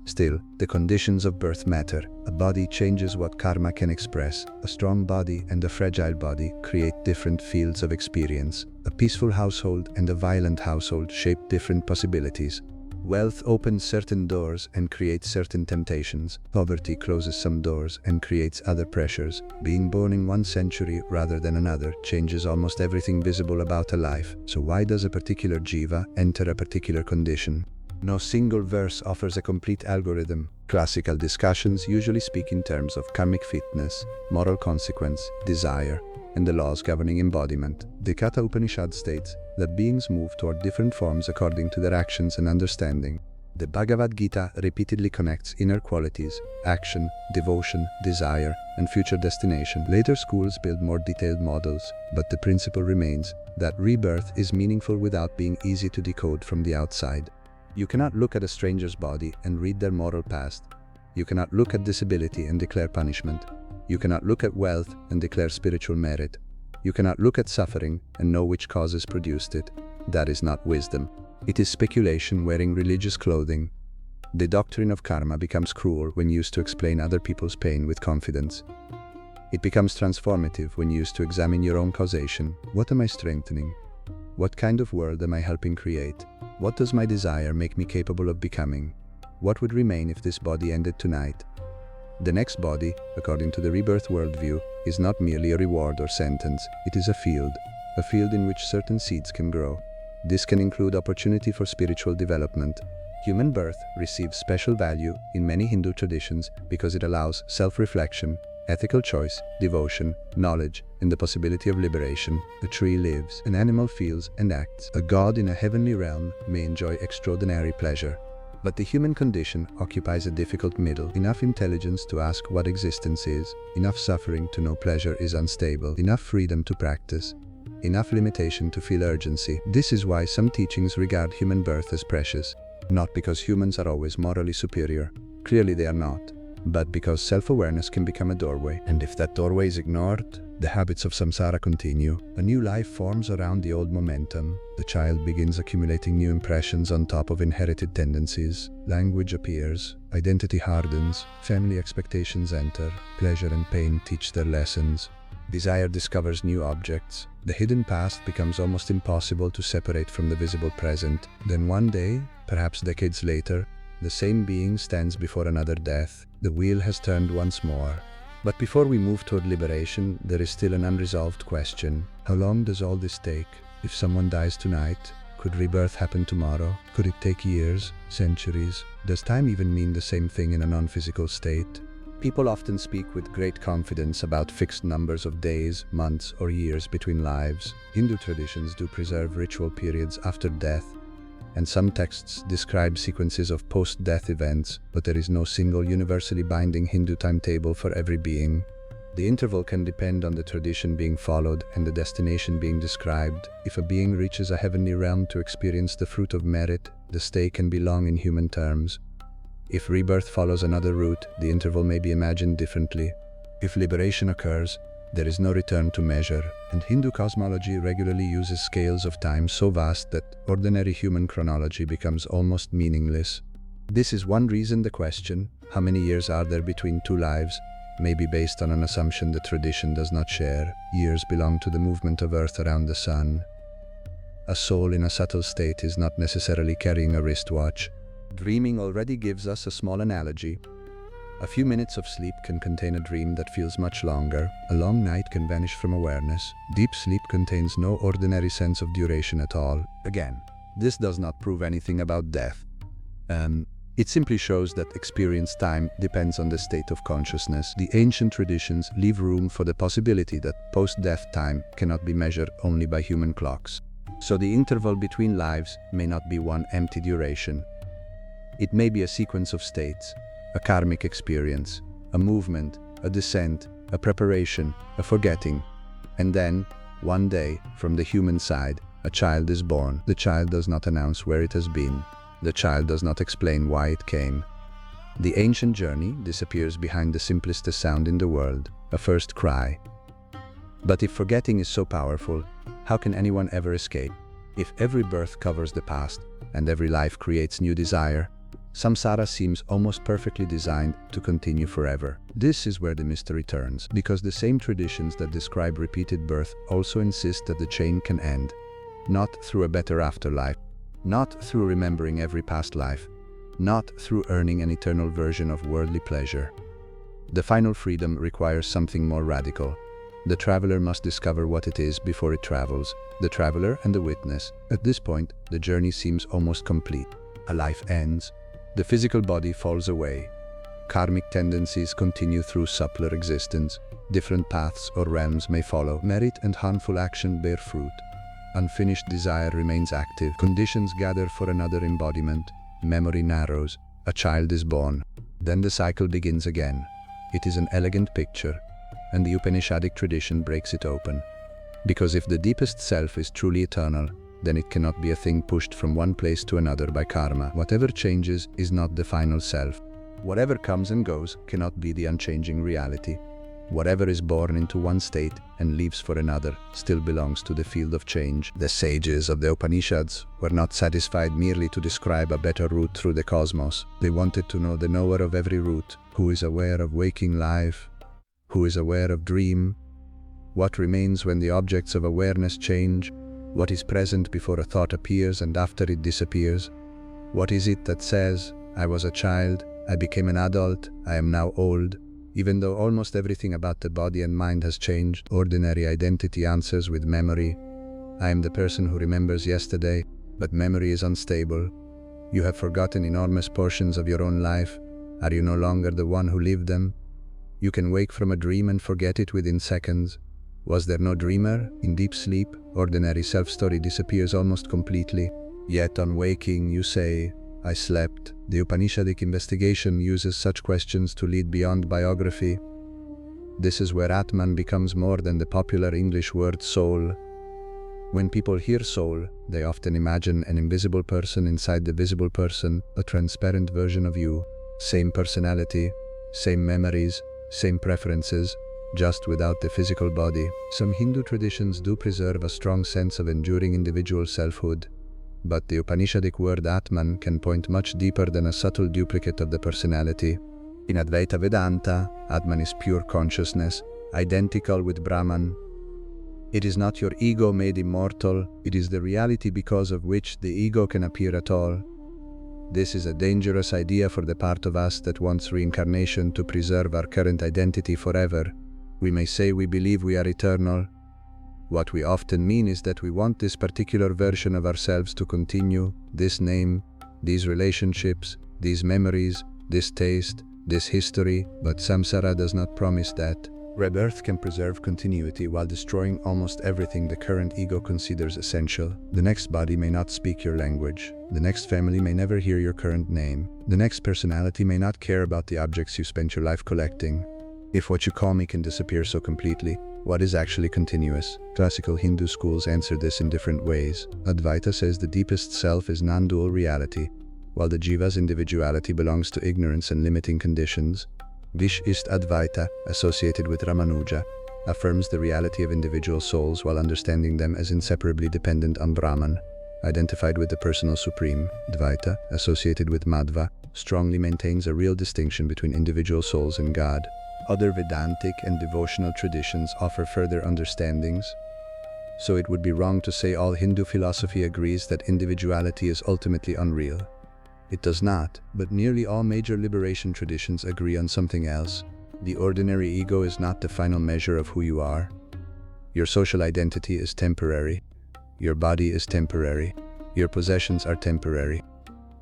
Still, the conditions of birth matter. A body changes what karma can express. A strong body and a fragile body create different fields of experience. A peaceful household and a violent household shape different possibilities. Wealth opens certain doors and creates certain temptations. Poverty closes some doors and creates other pressures. Being born in one century rather than another changes almost everything visible about a life. So why does a particular jiva enter a particular condition? No single verse offers a complete algorithm. Classical discussions usually speak in terms of karmic fitness, moral consequence, desire, and the laws governing embodiment. The Katha Upanishad states that beings move toward different forms according to their actions and understanding. The Bhagavad Gita repeatedly connects inner qualities, action, devotion, desire, and future destination. Later schools build more detailed models, but the principle remains that rebirth is meaningful without being easy to decode from the outside. You cannot look at a stranger's body and read their moral past. You cannot look at disability and declare punishment. You cannot look at wealth and declare spiritual merit. You cannot look at suffering and know which causes produced it. That is not wisdom. It is speculation wearing religious clothing. The doctrine of karma becomes cruel when used to explain other people's pain with confidence. It becomes transformative when used to examine your own causation. What am I strengthening? What kind of world am I helping create? What does my desire make me capable of becoming? What would remain if this body ended tonight? The next body, according to the rebirth worldview, is not merely a reward or sentence, it is a field in which certain seeds can grow. This can include opportunity for spiritual development. Human birth receives special value in many Hindu traditions because it allows self-reflection, ethical choice, devotion, knowledge, and the possibility of liberation. A tree lives, an animal feels and acts. A god in a heavenly realm may enjoy extraordinary pleasure. But the human condition occupies a difficult middle. Enough intelligence to ask what existence is, enough suffering to know pleasure is unstable, enough freedom to practice, enough limitation to feel urgency. This is why some teachings regard human birth as precious. Not because humans are always morally superior, clearly they are not, but because self-awareness can become a doorway. And if that doorway is ignored, the habits of samsara continue. A new life forms around the old momentum. The child begins accumulating new impressions on top of inherited tendencies. Language appears, identity hardens, family expectations enter, pleasure and pain teach their lessons. Desire discovers new objects. The hidden past becomes almost impossible to separate from the visible present. Then one day, perhaps decades later, the same being stands before another death. The wheel has turned once more. But before we move toward liberation, there is still an unresolved question. How long does all this take? If someone dies tonight, could rebirth happen tomorrow? Could it take years, centuries? Does time even mean the same thing in a non-physical state? People often speak with great confidence about fixed numbers of days, months, or years between lives. Hindu traditions do preserve ritual periods after death, and some texts describe sequences of post-death events, but there is no single universally binding Hindu timetable for every being. The interval can depend on the tradition being followed and the destination being described. If a being reaches a heavenly realm to experience the fruit of merit, the stay can be long in human terms. If rebirth follows another route, the interval may be imagined differently. If liberation occurs, there is no return to measure, and Hindu cosmology regularly uses scales of time so vast that ordinary human chronology becomes almost meaningless. This is one reason the question, how many years are there between two lives, may be based on an assumption the tradition does not share. Years belong to the movement of Earth around the Sun. A soul in a subtle state is not necessarily carrying a wristwatch. Dreaming already gives us a small analogy. A few minutes of sleep can contain a dream that feels much longer. A long night can vanish from awareness. Deep sleep contains no ordinary sense of duration at all. Again, this does not prove anything about death. It simply shows that experienced time depends on the state of consciousness. The ancient traditions leave room for the possibility that post-death time cannot be measured only by human clocks. So the interval between lives may not be one empty duration. It may be a sequence of states, a karmic experience, a movement, a descent, a preparation, a forgetting. And then, one day, from the human side, a child is born. The child does not announce where it has been. The child does not explain why it came. The ancient journey disappears behind the simplest sound in the world, a first cry. But if forgetting is so powerful, how can anyone ever escape? If every birth covers the past, and every life creates new desire, samsara seems almost perfectly designed to continue forever. This is where the mystery turns, because the same traditions that describe repeated birth also insist that the chain can end, not through a better afterlife, not through remembering every past life, not through earning an eternal version of worldly pleasure. The final freedom requires something more radical. The traveler must discover what it is before it travels, the traveler and the witness. At this point, the journey seems almost complete. A life ends. The physical body falls away. Karmic tendencies continue through subtler existence. Different paths or realms may follow. Merit and harmful action bear fruit. Unfinished desire remains active. Conditions gather for another embodiment. Memory narrows. A child is born. Then the cycle begins again. It is an elegant picture, and the Upanishadic tradition breaks it open. Because if the deepest self is truly eternal, then it cannot be a thing pushed from one place to another by karma. Whatever changes is not the final self. Whatever comes and goes cannot be the unchanging reality. Whatever is born into one state and leaves for another still belongs to the field of change. The sages of the Upanishads were not satisfied merely to describe a better route through the cosmos. They wanted to know the knower of every route, who is aware of waking life, who is aware of dream, what remains when the objects of awareness change, What is present before a thought appears and after it disappears? What is it that says, I was a child, I became an adult, I am now old? Even though almost everything about the body and mind has changed, ordinary identity answers with memory. I am the person who remembers yesterday, but memory is unstable. You have forgotten enormous portions of your own life. Are you no longer the one who lived them? You can wake from a dream and forget it within seconds. Was there no dreamer? In deep sleep, ordinary self-story disappears almost completely. Yet on waking, you say, I slept. The Upanishadic investigation uses such questions to lead beyond biography. This is where Atman becomes more than the popular English word soul. When people hear soul, they often imagine an invisible person inside the visible person, a transparent version of you. Same personality, same memories, same preferences, just without the physical body. Some Hindu traditions do preserve a strong sense of enduring individual selfhood. But the Upanishadic word Atman can point much deeper than a subtle duplicate of the personality. In Advaita Vedanta, Atman is pure consciousness, identical with Brahman. It is not your ego made immortal, it is the reality because of which the ego can appear at all. This is a dangerous idea for the part of us that wants reincarnation to preserve our current identity forever. We may say we believe we are eternal. What we often mean is that we want this particular version of ourselves to continue, this name, these relationships, these memories, this taste, this history, but samsara does not promise that. Rebirth can preserve continuity while destroying almost everything the current ego considers essential. The next body may not speak your language. The next family may never hear your current name. The next personality may not care about the objects you spent your life collecting. If what you call me can disappear so completely, what is actually continuous? Classical Hindu schools answer this in different ways. Advaita says the deepest self is non-dual reality, while the jiva's individuality belongs to ignorance and limiting conditions. Vish ist Advaita, associated with Ramanuja, affirms the reality of individual souls while understanding them as inseparably dependent on Brahman. Identified with the personal supreme, Dvaita, associated with Madhva, strongly maintains a real distinction between individual souls and God. Other Vedantic and devotional traditions offer further understandings. So it would be wrong to say all Hindu philosophy agrees that individuality is ultimately unreal. It does not, but nearly all major liberation traditions agree on something else. The ordinary ego is not the final measure of who you are. Your social identity is temporary. Your body is temporary. Your possessions are temporary.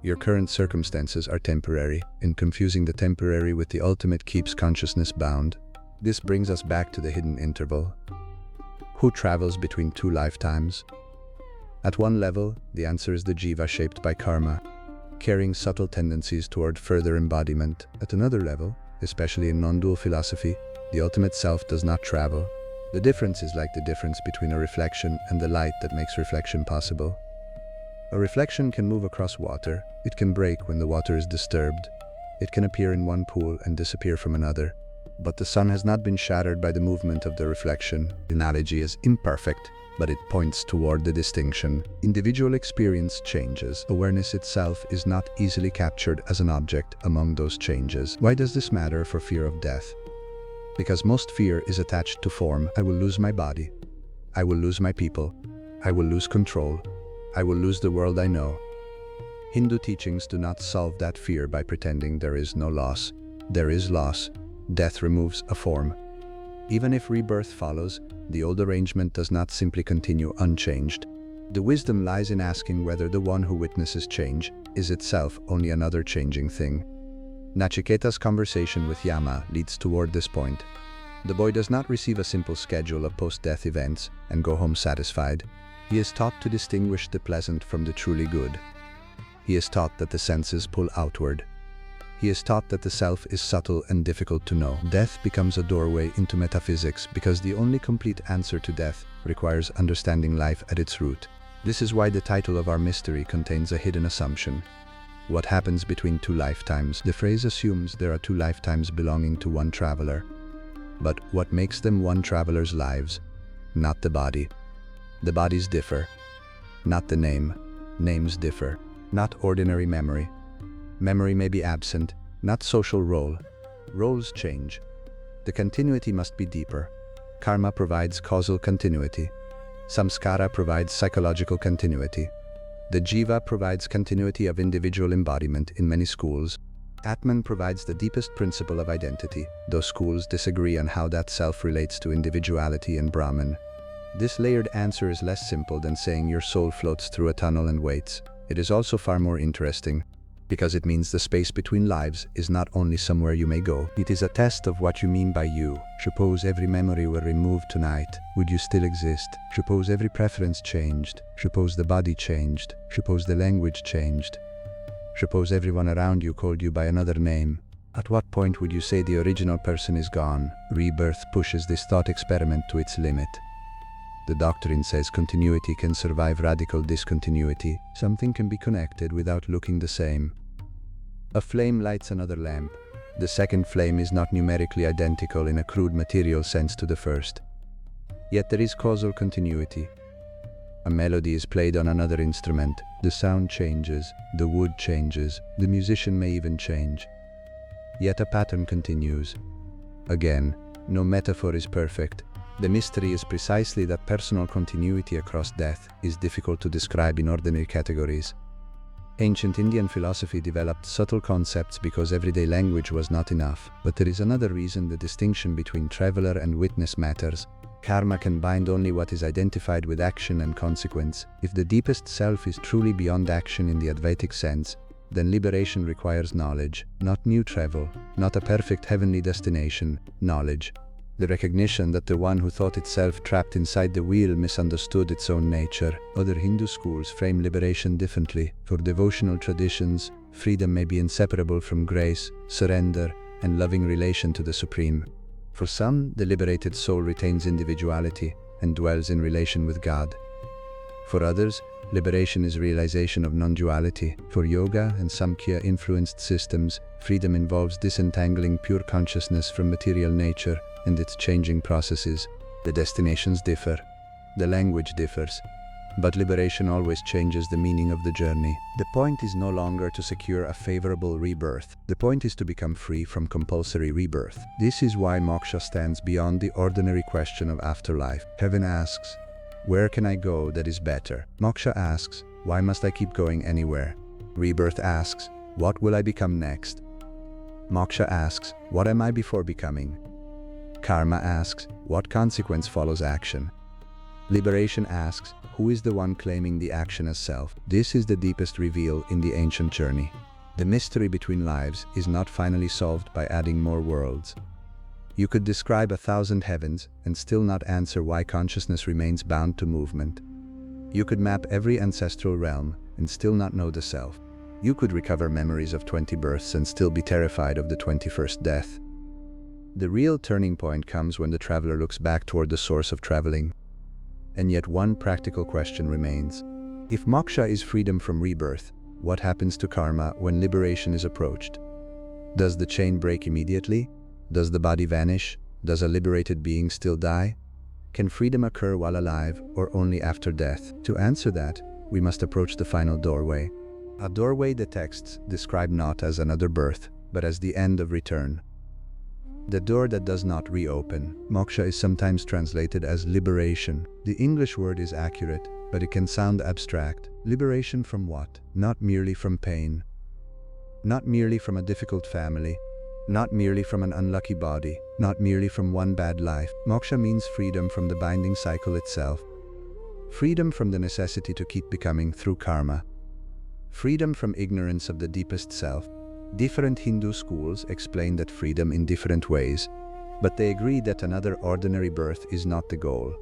Your current circumstances are temporary, and confusing the temporary with the ultimate keeps consciousness bound. This brings us back to the hidden interval. Who travels between two lifetimes? At one level, the answer is the jiva shaped by karma, carrying subtle tendencies toward further embodiment. At another level, especially in non-dual philosophy, the ultimate self does not travel. The difference is like the difference between a reflection and the light that makes reflection possible. A reflection can move across water. It can break when the water is disturbed. It can appear in one pool and disappear from another. But the sun has not been shattered by the movement of the reflection. The analogy is imperfect, but it points toward the distinction. Individual experience changes. Awareness itself is not easily captured as an object among those changes. Why does this matter for fear of death? Because most fear is attached to form. I will lose my body. I will lose my people. I will lose control. I will lose the world I know. Hindu teachings do not solve that fear by pretending there is no loss. There is loss. Death removes a form. Even if rebirth follows, the old arrangement does not simply continue unchanged. The wisdom lies in asking whether the one who witnesses change is itself only another changing thing. Nachiketa's conversation with Yama leads toward this point. The boy does not receive a simple schedule of post-death events and go home satisfied. He is taught to distinguish the pleasant from the truly good. He is taught that the senses pull outward. He is taught that the self is subtle and difficult to know. Death becomes a doorway into metaphysics because the only complete answer to death requires understanding life at its root. This is why the title of our mystery contains a hidden assumption. What happens between two lifetimes? The phrase assumes there are two lifetimes belonging to one traveler. But what makes them one traveler's lives? Not the body. The bodies differ. Not the name. Names differ. Not ordinary memory. Memory may be absent, not social role. Roles change. The continuity must be deeper. Karma provides causal continuity. Samskara provides psychological continuity. The Jiva provides continuity of individual embodiment in many schools. Atman provides the deepest principle of identity, though schools disagree on how that self relates to individuality and Brahman. This layered answer is less simple than saying your soul floats through a tunnel and waits. It is also far more interesting, because it means the space between lives is not only somewhere you may go, it is a test of what you mean by you. Suppose every memory were removed tonight, would you still exist? Suppose every preference changed. Suppose the body changed. Suppose the language changed. Suppose everyone around you called you by another name. At what point would you say the original person is gone? Rebirth pushes this thought experiment to its limit. The doctrine says continuity can survive radical discontinuity. Something can be connected without looking the same. A flame lights another lamp. The second flame is not numerically identical in a crude material sense to the first. Yet there is causal continuity. A melody is played on another instrument. The sound changes, the wood changes, the musician may even change. Yet a pattern continues. Again, no metaphor is perfect. The mystery is precisely that personal continuity across death is difficult to describe in ordinary categories. Ancient Indian philosophy developed subtle concepts because everyday language was not enough. But there is another reason the distinction between traveler and witness matters. Karma can bind only what is identified with action and consequence. If the deepest self is truly beyond action in the Advaitic sense, then liberation requires knowledge, not new travel, not a perfect heavenly destination, knowledge. The recognition that the one who thought itself trapped inside the wheel misunderstood its own nature. Other Hindu schools frame liberation differently. For devotional traditions, freedom may be inseparable from grace, surrender, and loving relation to the Supreme. For some, the liberated soul retains individuality and dwells in relation with God. For others, liberation is realization of non-duality. For yoga and Samkhya-influenced systems, freedom involves disentangling pure consciousness from material nature and its changing processes. The destinations differ, the language differs, but liberation always changes the meaning of the journey. The point is no longer to secure a favorable rebirth. The point is to become free from compulsory rebirth. This is why moksha stands beyond the ordinary question of afterlife. Heaven asks, where can I go that is better? Moksha asks, why must I keep going anywhere? Rebirth asks, what will I become next? Moksha asks, what am I before becoming? Karma asks, what consequence follows action? Liberation asks, who is the one claiming the action as self? This is the deepest reveal in the ancient journey. The mystery between lives is not finally solved by adding more worlds. You could describe 1,000 heavens and still not answer why consciousness remains bound to movement. You could map every ancestral realm and still not know the self. You could recover memories of 20 births and still be terrified of the 21st death. The real turning point comes when the traveler looks back toward the source of traveling. And yet one practical question remains. If moksha is freedom from rebirth, what happens to karma when liberation is approached? Does the chain break immediately? Does the body vanish? Does a liberated being still die? Can freedom occur while alive or only after death? To answer that, we must approach the final doorway. A doorway the texts describe not as another birth, but as the end of return. The door that does not reopen. Moksha is sometimes translated as liberation. The English word is accurate, but it can sound abstract. Liberation from what? Not merely from pain. Not merely from a difficult family. Not merely from an unlucky body. Not merely from one bad life. Moksha means freedom from the binding cycle itself. Freedom from the necessity to keep becoming through karma. Freedom from ignorance of the deepest self. Different Hindu schools explain that freedom in different ways, but they agree that another ordinary birth is not the goal.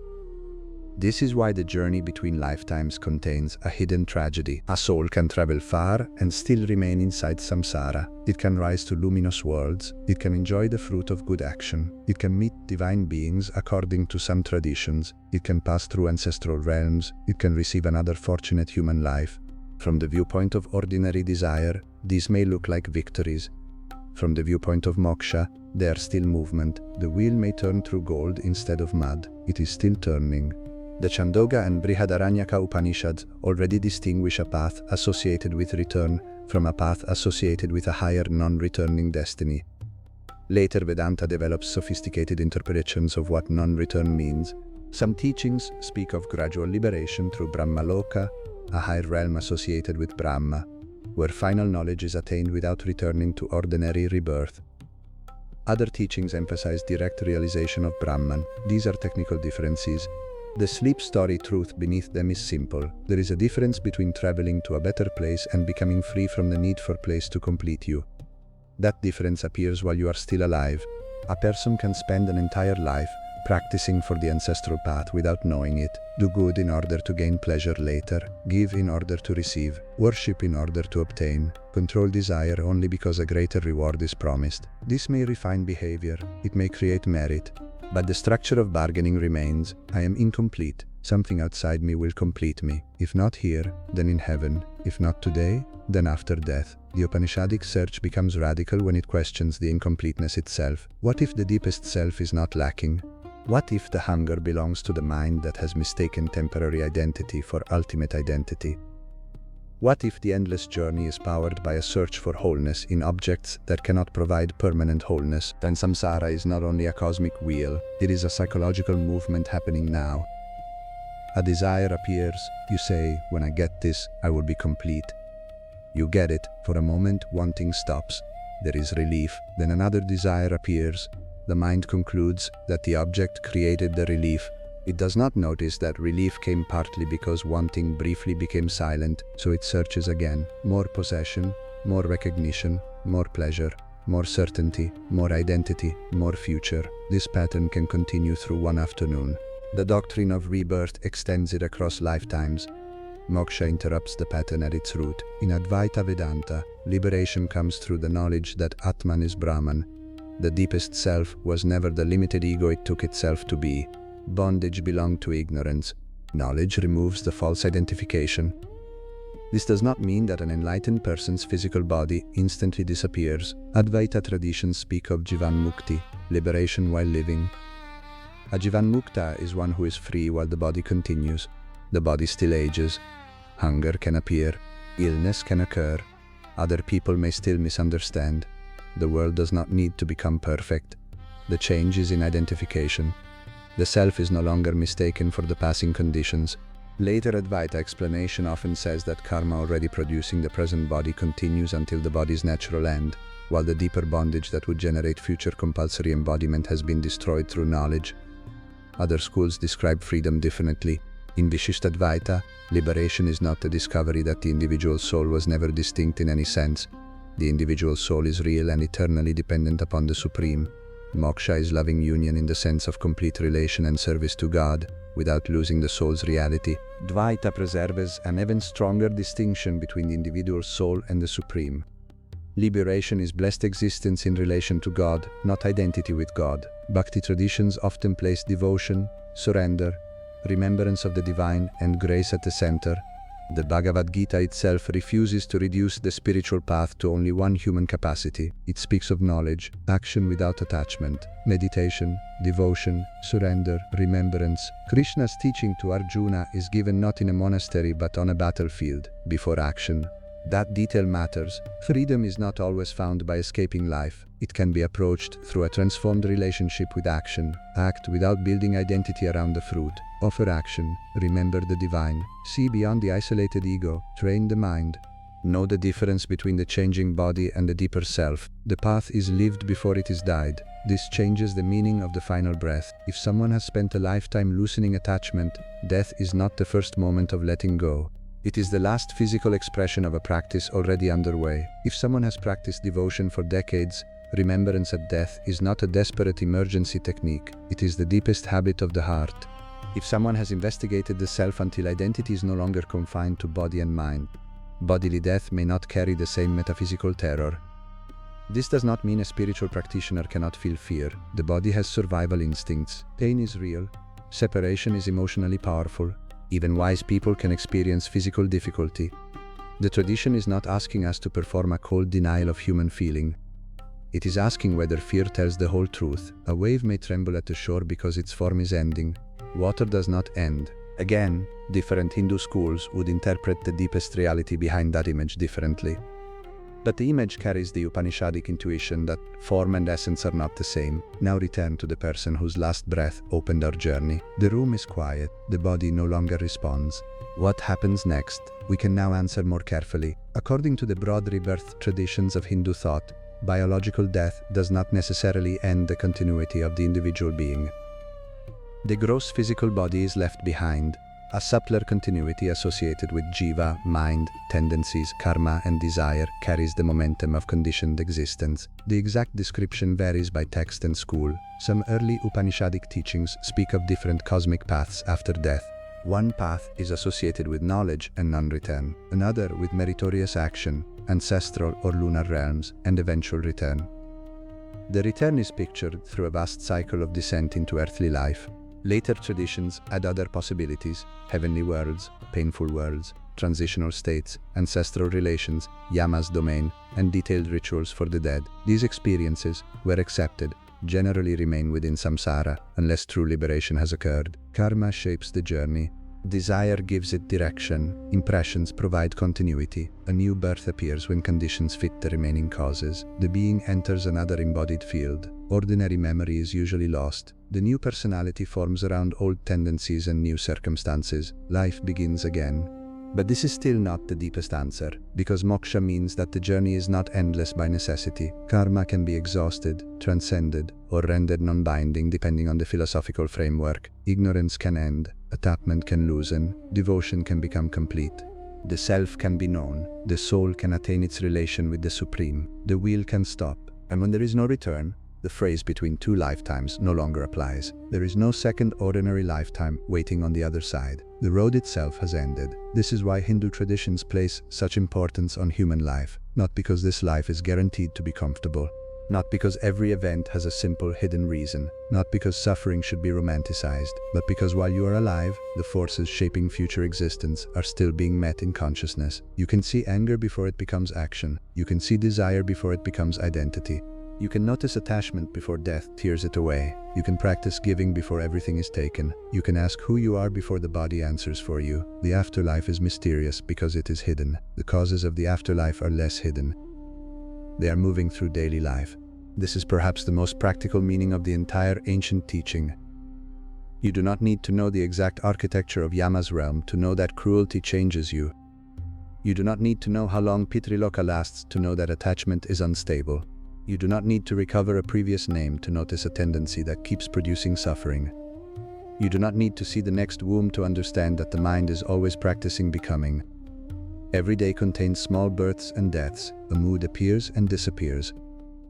This is why the journey between lifetimes contains a hidden tragedy. A soul can travel far and still remain inside samsara. It can rise to luminous worlds. It can enjoy the fruit of good action. It can meet divine beings according to some traditions. It can pass through ancestral realms. It can receive another fortunate human life. From the viewpoint of ordinary desire, these may look like victories. From the viewpoint of moksha, they are still movement. The wheel may turn through gold instead of mud. It is still turning. The Chandogya and Brihadaranyaka Upanishads already distinguish a path associated with return from a path associated with a higher non-returning destiny. Later Vedanta develops sophisticated interpretations of what non-return means. Some teachings speak of gradual liberation through Brahmaloka, a higher realm associated with Brahma, where final knowledge is attained without returning to ordinary rebirth. Other teachings emphasize direct realization of Brahman. These are technical differences. The sleep story truth beneath them is simple. There is a difference between traveling to a better place and becoming free from the need for place to complete you. That difference appears while you are still alive. A person can spend an entire life practicing for the ancestral path without knowing it, do good in order to gain pleasure later, give in order to receive, worship in order to obtain, control desire only because a greater reward is promised. This may refine behavior, it may create merit, but the structure of bargaining remains. I am incomplete. Something outside me will complete me. If not here, then in heaven. If not today, then after death. The Upanishadic search becomes radical when it questions the incompleteness itself. What if the deepest self is not lacking? What if the hunger belongs to the mind that has mistaken temporary identity for ultimate identity? What if the endless journey is powered by a search for wholeness in objects that cannot provide permanent wholeness? Then samsara is not only a cosmic wheel, it is a psychological movement happening now. A desire appears, you say, when I get this, I will be complete. You get it, for a moment wanting stops. There is relief, then another desire appears. The mind concludes that the object created the relief. It does not notice that relief came partly because wanting briefly became silent, so it searches again. More possession, more recognition, more pleasure, more certainty, more identity, more future. This pattern can continue through one afternoon. The doctrine of rebirth extends it across lifetimes. Moksha interrupts the pattern at its root. In Advaita Vedanta, liberation comes through the knowledge that Atman is Brahman. The deepest self was never the limited ego it took itself to be. Bondage belonged to ignorance. Knowledge removes the false identification. This does not mean that an enlightened person's physical body instantly disappears. Advaita traditions speak of Jivan Mukti, liberation while living. A Jivan Mukta is one who is free while the body continues. The body still ages. Hunger can appear. Illness can occur. Other people may still misunderstand. The world does not need to become perfect. The change is in identification. The self is no longer mistaken for the passing conditions. Later Advaita explanation often says that karma already producing the present body continues until the body's natural end, while the deeper bondage that would generate future compulsory embodiment has been destroyed through knowledge. Other schools describe freedom differently. In Vishishtadvaita, liberation is not the discovery that the individual soul was never distinct in any sense. The individual soul is real and eternally dependent upon the Supreme. Moksha is loving union in the sense of complete relation and service to God, without losing the soul's reality. Dvaita preserves an even stronger distinction between the individual soul and the Supreme. Liberation is blessed existence in relation to God, not identity with God. Bhakti traditions often place devotion, surrender, remembrance of the divine, and grace at the center. The Bhagavad Gita itself refuses to reduce the spiritual path to only one human capacity. It speaks of knowledge, action without attachment, meditation, devotion, surrender, remembrance. Krishna's teaching to Arjuna is given not in a monastery but on a battlefield, before action. That detail matters. Freedom is not always found by escaping life. It can be approached through a transformed relationship with action. Act without building identity around the fruit. Offer action. Remember the divine. See beyond the isolated ego. Train the mind. Know the difference between the changing body and the deeper self. The path is lived before it is died. This changes the meaning of the final breath. If someone has spent a lifetime loosening attachment, death is not the first moment of letting go. It is the last physical expression of a practice already underway. If someone has practiced devotion for decades, remembrance at death is not a desperate emergency technique. It is the deepest habit of the heart. If someone has investigated the self until identity is no longer confined to body and mind, bodily death may not carry the same metaphysical terror. This does not mean a spiritual practitioner cannot feel fear. The body has survival instincts. Pain is real. Separation is emotionally powerful. Even wise people can experience physical difficulty. The tradition is not asking us to perform a cold denial of human feeling. It is asking whether fear tells the whole truth. A wave may tremble at the shore because its form is ending. Water does not end. Again, different Hindu schools would interpret the deepest reality behind that image differently. But the image carries the Upanishadic intuition that form and essence are not the same. Now return to the person whose last breath opened our journey. The room is quiet, the body no longer responds. What happens next? We can now answer more carefully. According to the broad rebirth traditions of Hindu thought, biological death does not necessarily end the continuity of the individual being. The gross physical body is left behind. A subtler continuity associated with jiva, mind, tendencies, karma, and desire carries the momentum of conditioned existence. The exact description varies by text and school. Some early Upanishadic teachings speak of different cosmic paths after death. One path is associated with knowledge and non-return, another with meritorious action, ancestral or lunar realms, and eventual return. The return is pictured through a vast cycle of descent into earthly life. Later traditions add other possibilities: heavenly worlds, painful worlds, transitional states, ancestral relations, yama's domain, and detailed rituals for the dead. These experiences, where accepted, generally remain within samsara unless true liberation has occurred. Karma shapes the journey. Desire gives it direction. Impressions provide continuity. A new birth appears when conditions fit the remaining causes. The being enters another embodied field. Ordinary memory is usually lost. The new personality forms around old tendencies and new circumstances. Life begins again. But this is still not the deepest answer, because moksha means that the journey is not endless by necessity. Karma can be exhausted, transcended, or rendered non-binding depending on the philosophical framework. Ignorance can end, attachment can loosen, devotion can become complete. The self can be known, the soul can attain its relation with the Supreme, the wheel can stop, and when there is no return, the phrase between two lifetimes no longer applies. There is no second ordinary lifetime waiting on the other side. The road itself has ended. This is why Hindu traditions place such importance on human life, not because this life is guaranteed to be comfortable, not because every event has a simple hidden reason, not because suffering should be romanticized, but because while you are alive, the forces shaping future existence are still being met in consciousness. You can see anger before it becomes action. You can see desire before it becomes identity. You can notice attachment before death tears it away. You can practice giving before everything is taken. You can ask who you are before the body answers for you. The afterlife is mysterious because it is hidden. The causes of the afterlife are less hidden. They are moving through daily life. This is perhaps the most practical meaning of the entire ancient teaching. You do not need to know the exact architecture of Yama's realm to know that cruelty changes you. You do not need to know how long Pitriloka lasts to know that attachment is unstable. You do not need to recover a previous name to notice a tendency that keeps producing suffering. You do not need to see the next womb to understand that the mind is always practicing becoming. Every day contains small births and deaths. A mood appears and disappears.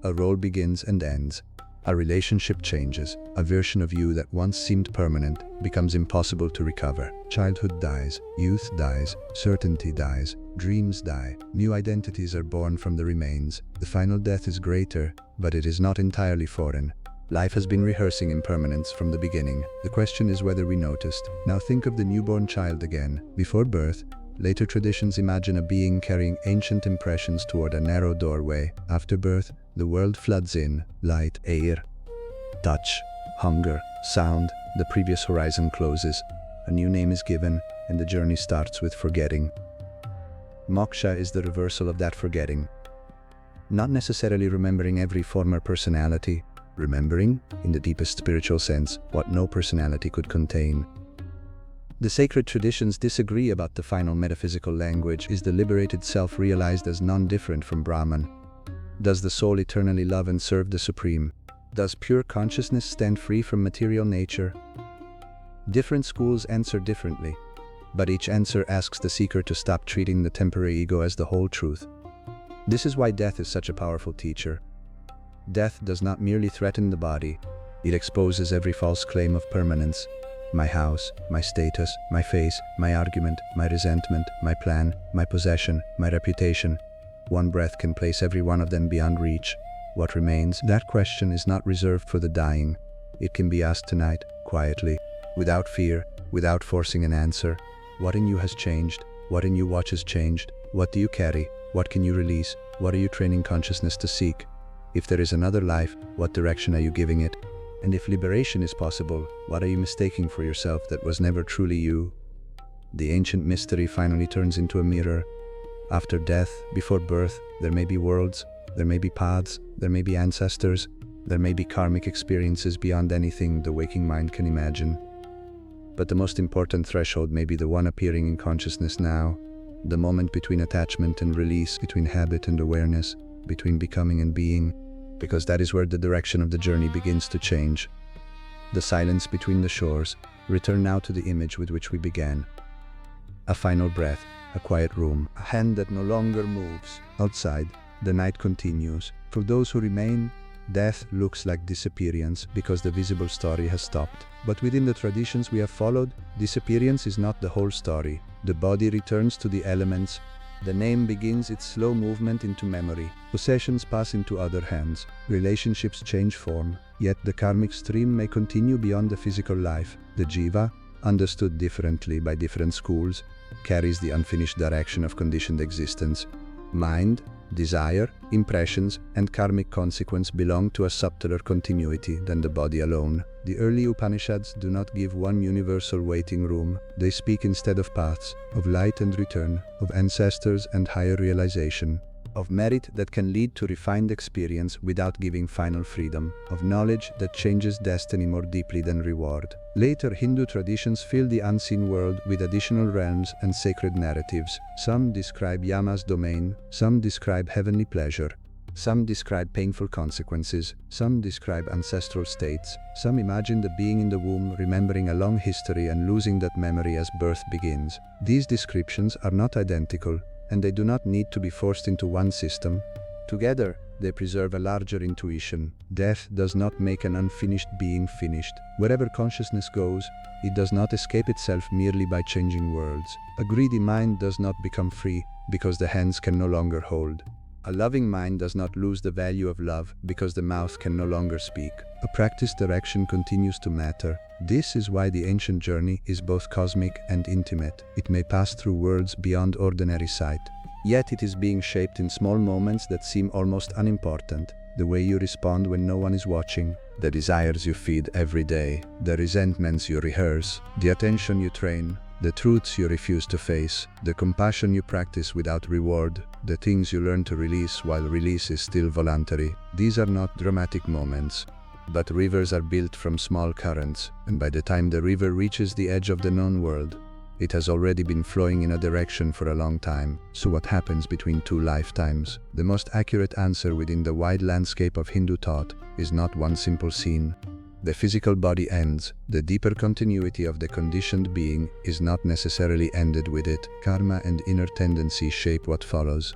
A role begins and ends. A relationship changes. A version of you that once seemed permanent becomes impossible to recover. Childhood dies. Youth dies. Certainty dies. Dreams die. New identities are born from the remains. The final death is greater, but it is not entirely foreign. Life has been rehearsing impermanence from the beginning. The question is whether we noticed. Now think of the newborn child again. Before birth, later traditions imagine a being carrying ancient impressions toward a narrow doorway. After birth, the world floods in. Light, air, touch, hunger, sound. The previous horizon closes. A new name is given, and the journey starts with forgetting. Moksha is the reversal of that forgetting. Not necessarily remembering every former personality, remembering, in the deepest spiritual sense, what no personality could contain. The sacred traditions disagree about the final metaphysical language. Is the liberated self realized as non-different from Brahman? Does the soul eternally love and serve the Supreme? Does pure consciousness stand free from material nature? Different schools answer differently, but each answer asks the seeker to stop treating the temporary ego as the whole truth. This is why death is such a powerful teacher. Death does not merely threaten the body, it exposes every false claim of permanence. My house, my status, my face, my argument, my resentment, my plan, my possession, my reputation. One breath can place every one of them beyond reach. What remains? That question is not reserved for the dying. It can be asked tonight, quietly, without fear, without forcing an answer. What in you has changed? What in you watches changed? What do you carry? What can you release? What are you training consciousness to seek? If there is another life, what direction are you giving it? And if liberation is possible, what are you mistaking for yourself that was never truly you? The ancient mystery finally turns into a mirror. After death, before birth, there may be worlds, there may be paths, there may be ancestors, there may be karmic experiences beyond anything the waking mind can imagine. But the most important threshold may be the one appearing in consciousness now, the moment between attachment and release, between habit and awareness, between becoming and being, because that is where the direction of the journey begins to change. The silence between the shores. Return now to the image with which we began. A final breath, a quiet room, a hand that no longer moves. Outside, the night continues. For those who remain, death looks like disappearance because the visible story has stopped. But within the traditions we have followed, disappearance is not the whole story. The body returns to the elements. The name begins its slow movement into memory. Possessions pass into other hands. Relationships change form. Yet the karmic stream may continue beyond the physical life. The jiva, understood differently by different schools, carries the unfinished direction of conditioned existence. Mind, desire, impressions, and karmic consequence belong to a subtler continuity than the body alone. The early Upanishads do not give one universal waiting room. They speak instead of paths, of light and return, of ancestors and higher realization, of merit that can lead to refined experience without giving final freedom, of knowledge that changes destiny more deeply than reward. Later Hindu traditions fill the unseen world with additional realms and sacred narratives. Some describe Yama's domain, some describe heavenly pleasure, some describe painful consequences, some describe ancestral states, some imagine the being in the womb remembering a long history and losing that memory as birth begins. These descriptions are not identical, and they do not need to be forced into one system. Together, they preserve a larger intuition. Death does not make an unfinished being finished. Wherever consciousness goes, it does not escape itself merely by changing worlds. A greedy mind does not become free because the hands can no longer hold. A loving mind does not lose the value of love because the mouth can no longer speak. A practiced direction continues to matter. This is why the ancient journey is both cosmic and intimate. It may pass through worlds beyond ordinary sight. Yet it is being shaped in small moments that seem almost unimportant. The way you respond when no one is watching, the desires you feed every day, the resentments you rehearse, the attention you train, the truths you refuse to face, the compassion you practice without reward, the things you learn to release while release is still voluntary. These are not dramatic moments, but rivers are built from small currents, and by the time the river reaches the edge of the known world, it has already been flowing in a direction for a long time. So what happens between two lifetimes? The most accurate answer within the wide landscape of Hindu thought is not one simple scene. The physical body ends. The deeper continuity of the conditioned being is not necessarily ended with it. Karma and inner tendency shape what follows.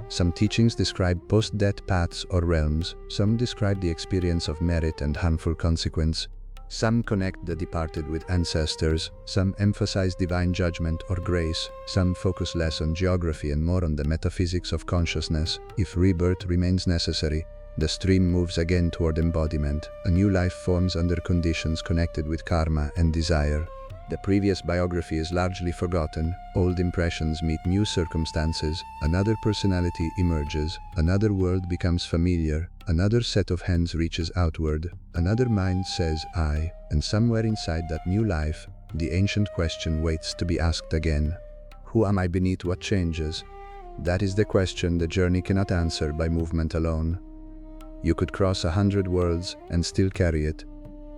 Some teachings describe post-death paths or realms. Some describe the experience of merit and harmful consequence. Some connect the departed with ancestors. Some emphasize divine judgment or grace. Some focus less on geography and more on the metaphysics of consciousness. If rebirth remains necessary, the stream moves again toward embodiment. A new life forms under conditions connected with karma and desire. The previous biography is largely forgotten. Old impressions meet new circumstances. Another personality emerges. Another world becomes familiar. Another set of hands reaches outward. Another mind says, I. And somewhere inside that new life, the ancient question waits to be asked again. Who am I beneath what changes? That is the question the journey cannot answer by movement alone. You could cross 100 worlds and still carry it.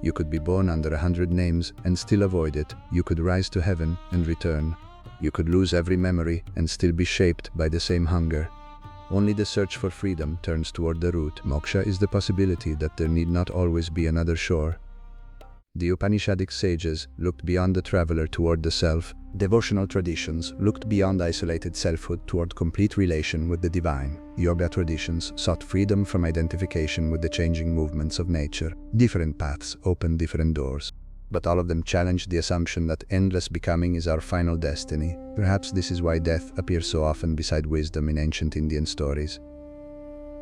You could be born under 100 names and still avoid it. You could rise to heaven and return. You could lose every memory and still be shaped by the same hunger. Only the search for freedom turns toward the root. Moksha is the possibility that there need not always be another shore. The Upanishadic sages looked beyond the traveler toward the self. Devotional traditions looked beyond isolated selfhood toward complete relation with the divine. Yoga traditions sought freedom from identification with the changing movements of nature. Different paths open different doors, but all of them challenge the assumption that endless becoming is our final destiny. Perhaps this is why death appears so often beside wisdom in ancient Indian stories.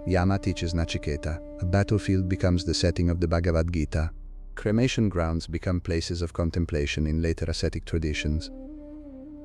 Yama teaches Nachiketa. A battlefield becomes the setting of the Bhagavad Gita. Cremation grounds become places of contemplation in later ascetic traditions.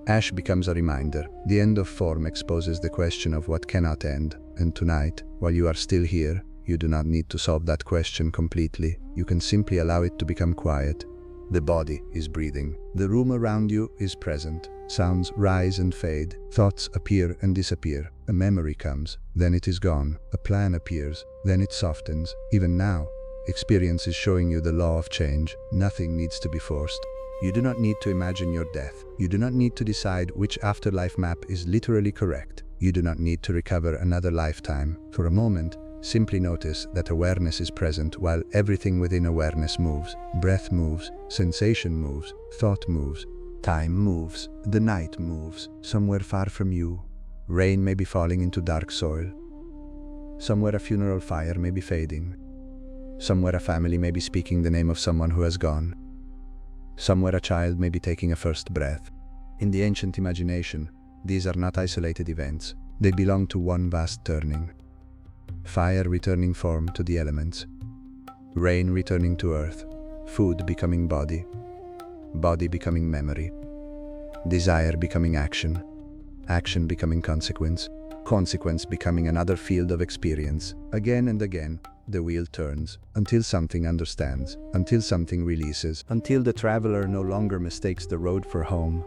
Ash becomes a reminder. The end of form exposes the question of what cannot end. And tonight, while you are still here, you do not need to solve that question completely. You can simply allow it to become quiet. The body is breathing. The room around you is present. sounds rise and fade, thoughts appear and disappear. A memory comes, then it is gone. A plan appears, then it softens. Even now, experience is showing you the law of change. Nothing needs to be forced. You do not need to imagine your death. You do not need to decide which afterlife map is literally correct. You do not need to recover another lifetime. For a moment, simply notice that awareness is present while everything within awareness moves. Breath moves, sensation moves, thought moves, time moves, the night moves. Somewhere far from you, rain may be falling into dark soil. Somewhere a funeral fire may be fading. Somewhere a family may be speaking the name of someone who has gone. Somewhere a child may be taking a first breath. In the ancient imagination, these are not isolated events. They belong to one vast turning. Fire returning form to the elements. Rain returning to earth. Food becoming body. Body becoming memory. Desire becoming action. Action becoming consequence. Consequence becoming another field of experience. Again and again, the wheel turns, until something understands, until something releases, until the traveler no longer mistakes the road for home.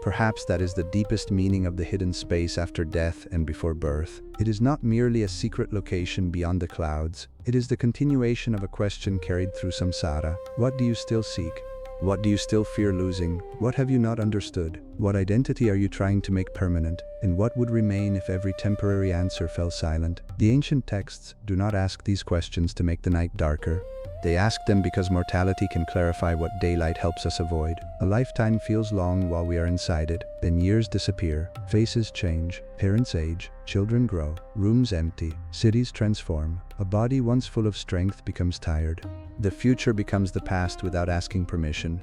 Perhaps that is the deepest meaning of the hidden space after death and before birth. It is not merely a secret location beyond the clouds. It is the continuation of a question carried through samsara. What do you still seek? What do you still fear losing? What have you not understood? What identity are you trying to make permanent? And what would remain if every temporary answer fell silent? The ancient texts do not ask these questions to make the night darker. They ask them because mortality can clarify what daylight helps us avoid. A lifetime feels long while we are inside it, then years disappear, faces change, parents age, children grow, rooms empty, cities transform. A body once full of strength becomes tired. The future becomes the past without asking permission.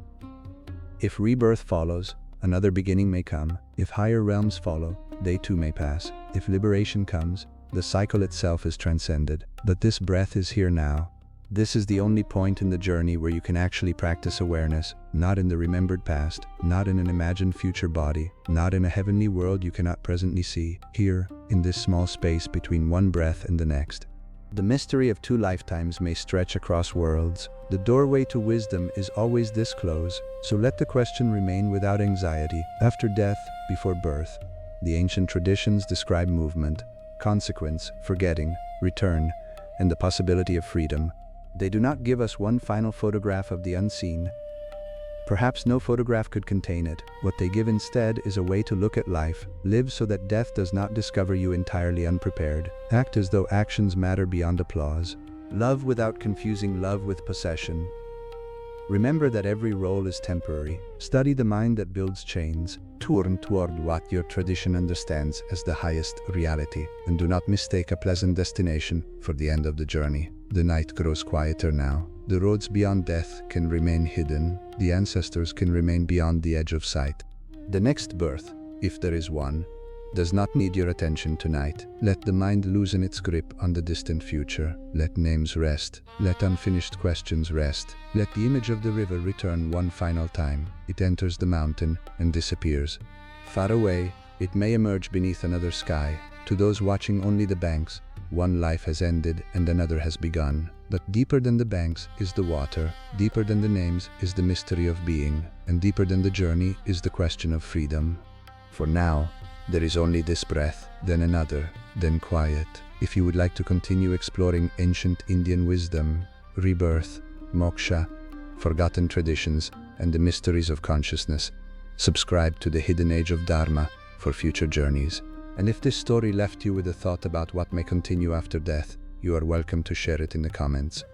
If rebirth follows, another beginning may come. If higher realms follow, they too may pass. If liberation comes, the cycle itself is transcended. But this breath is here now. This is the only point in the journey where you can actually practice awareness, not in the remembered past, not in an imagined future body, not in a heavenly world you cannot presently see, here, in this small space between one breath and the next. The mystery of 2 lifetimes may stretch across worlds. The doorway to wisdom is always this close, so let the question remain without anxiety. After death, before birth. The ancient traditions describe movement, consequence, forgetting, return, and the possibility of freedom. They do not give us one final photograph of the unseen. Perhaps no photograph could contain it. What they give instead is a way to look at life. Live so that death does not discover you entirely unprepared. Act as though actions matter beyond applause. Love without confusing love with possession. Remember that every role is temporary. Study the mind that builds chains. Turn toward what your tradition understands as the highest reality, and do not mistake a pleasant destination for the end of the journey. The night grows quieter now. The roads beyond death can remain hidden. The ancestors can remain beyond the edge of sight. The next birth, if there is one, does not need your attention tonight. Let the mind loosen its grip on the distant future. Let names rest. Let unfinished questions rest. Let the image of the river return one final time. It enters the mountain and disappears. Far away, it may emerge beneath another sky. To those watching only the banks, one life has ended and another has begun. But deeper than the banks is the water. Deeper than the names is the mystery of being. And deeper than the journey is the question of freedom. For now, there is only this breath, then another, then quiet. If you would like to continue exploring ancient Indian wisdom, rebirth, moksha, forgotten traditions, and the mysteries of consciousness, subscribe to the Hidden Age of Dharma for future journeys. And if this story left you with a thought about what may continue after death, you are welcome to share it in the comments.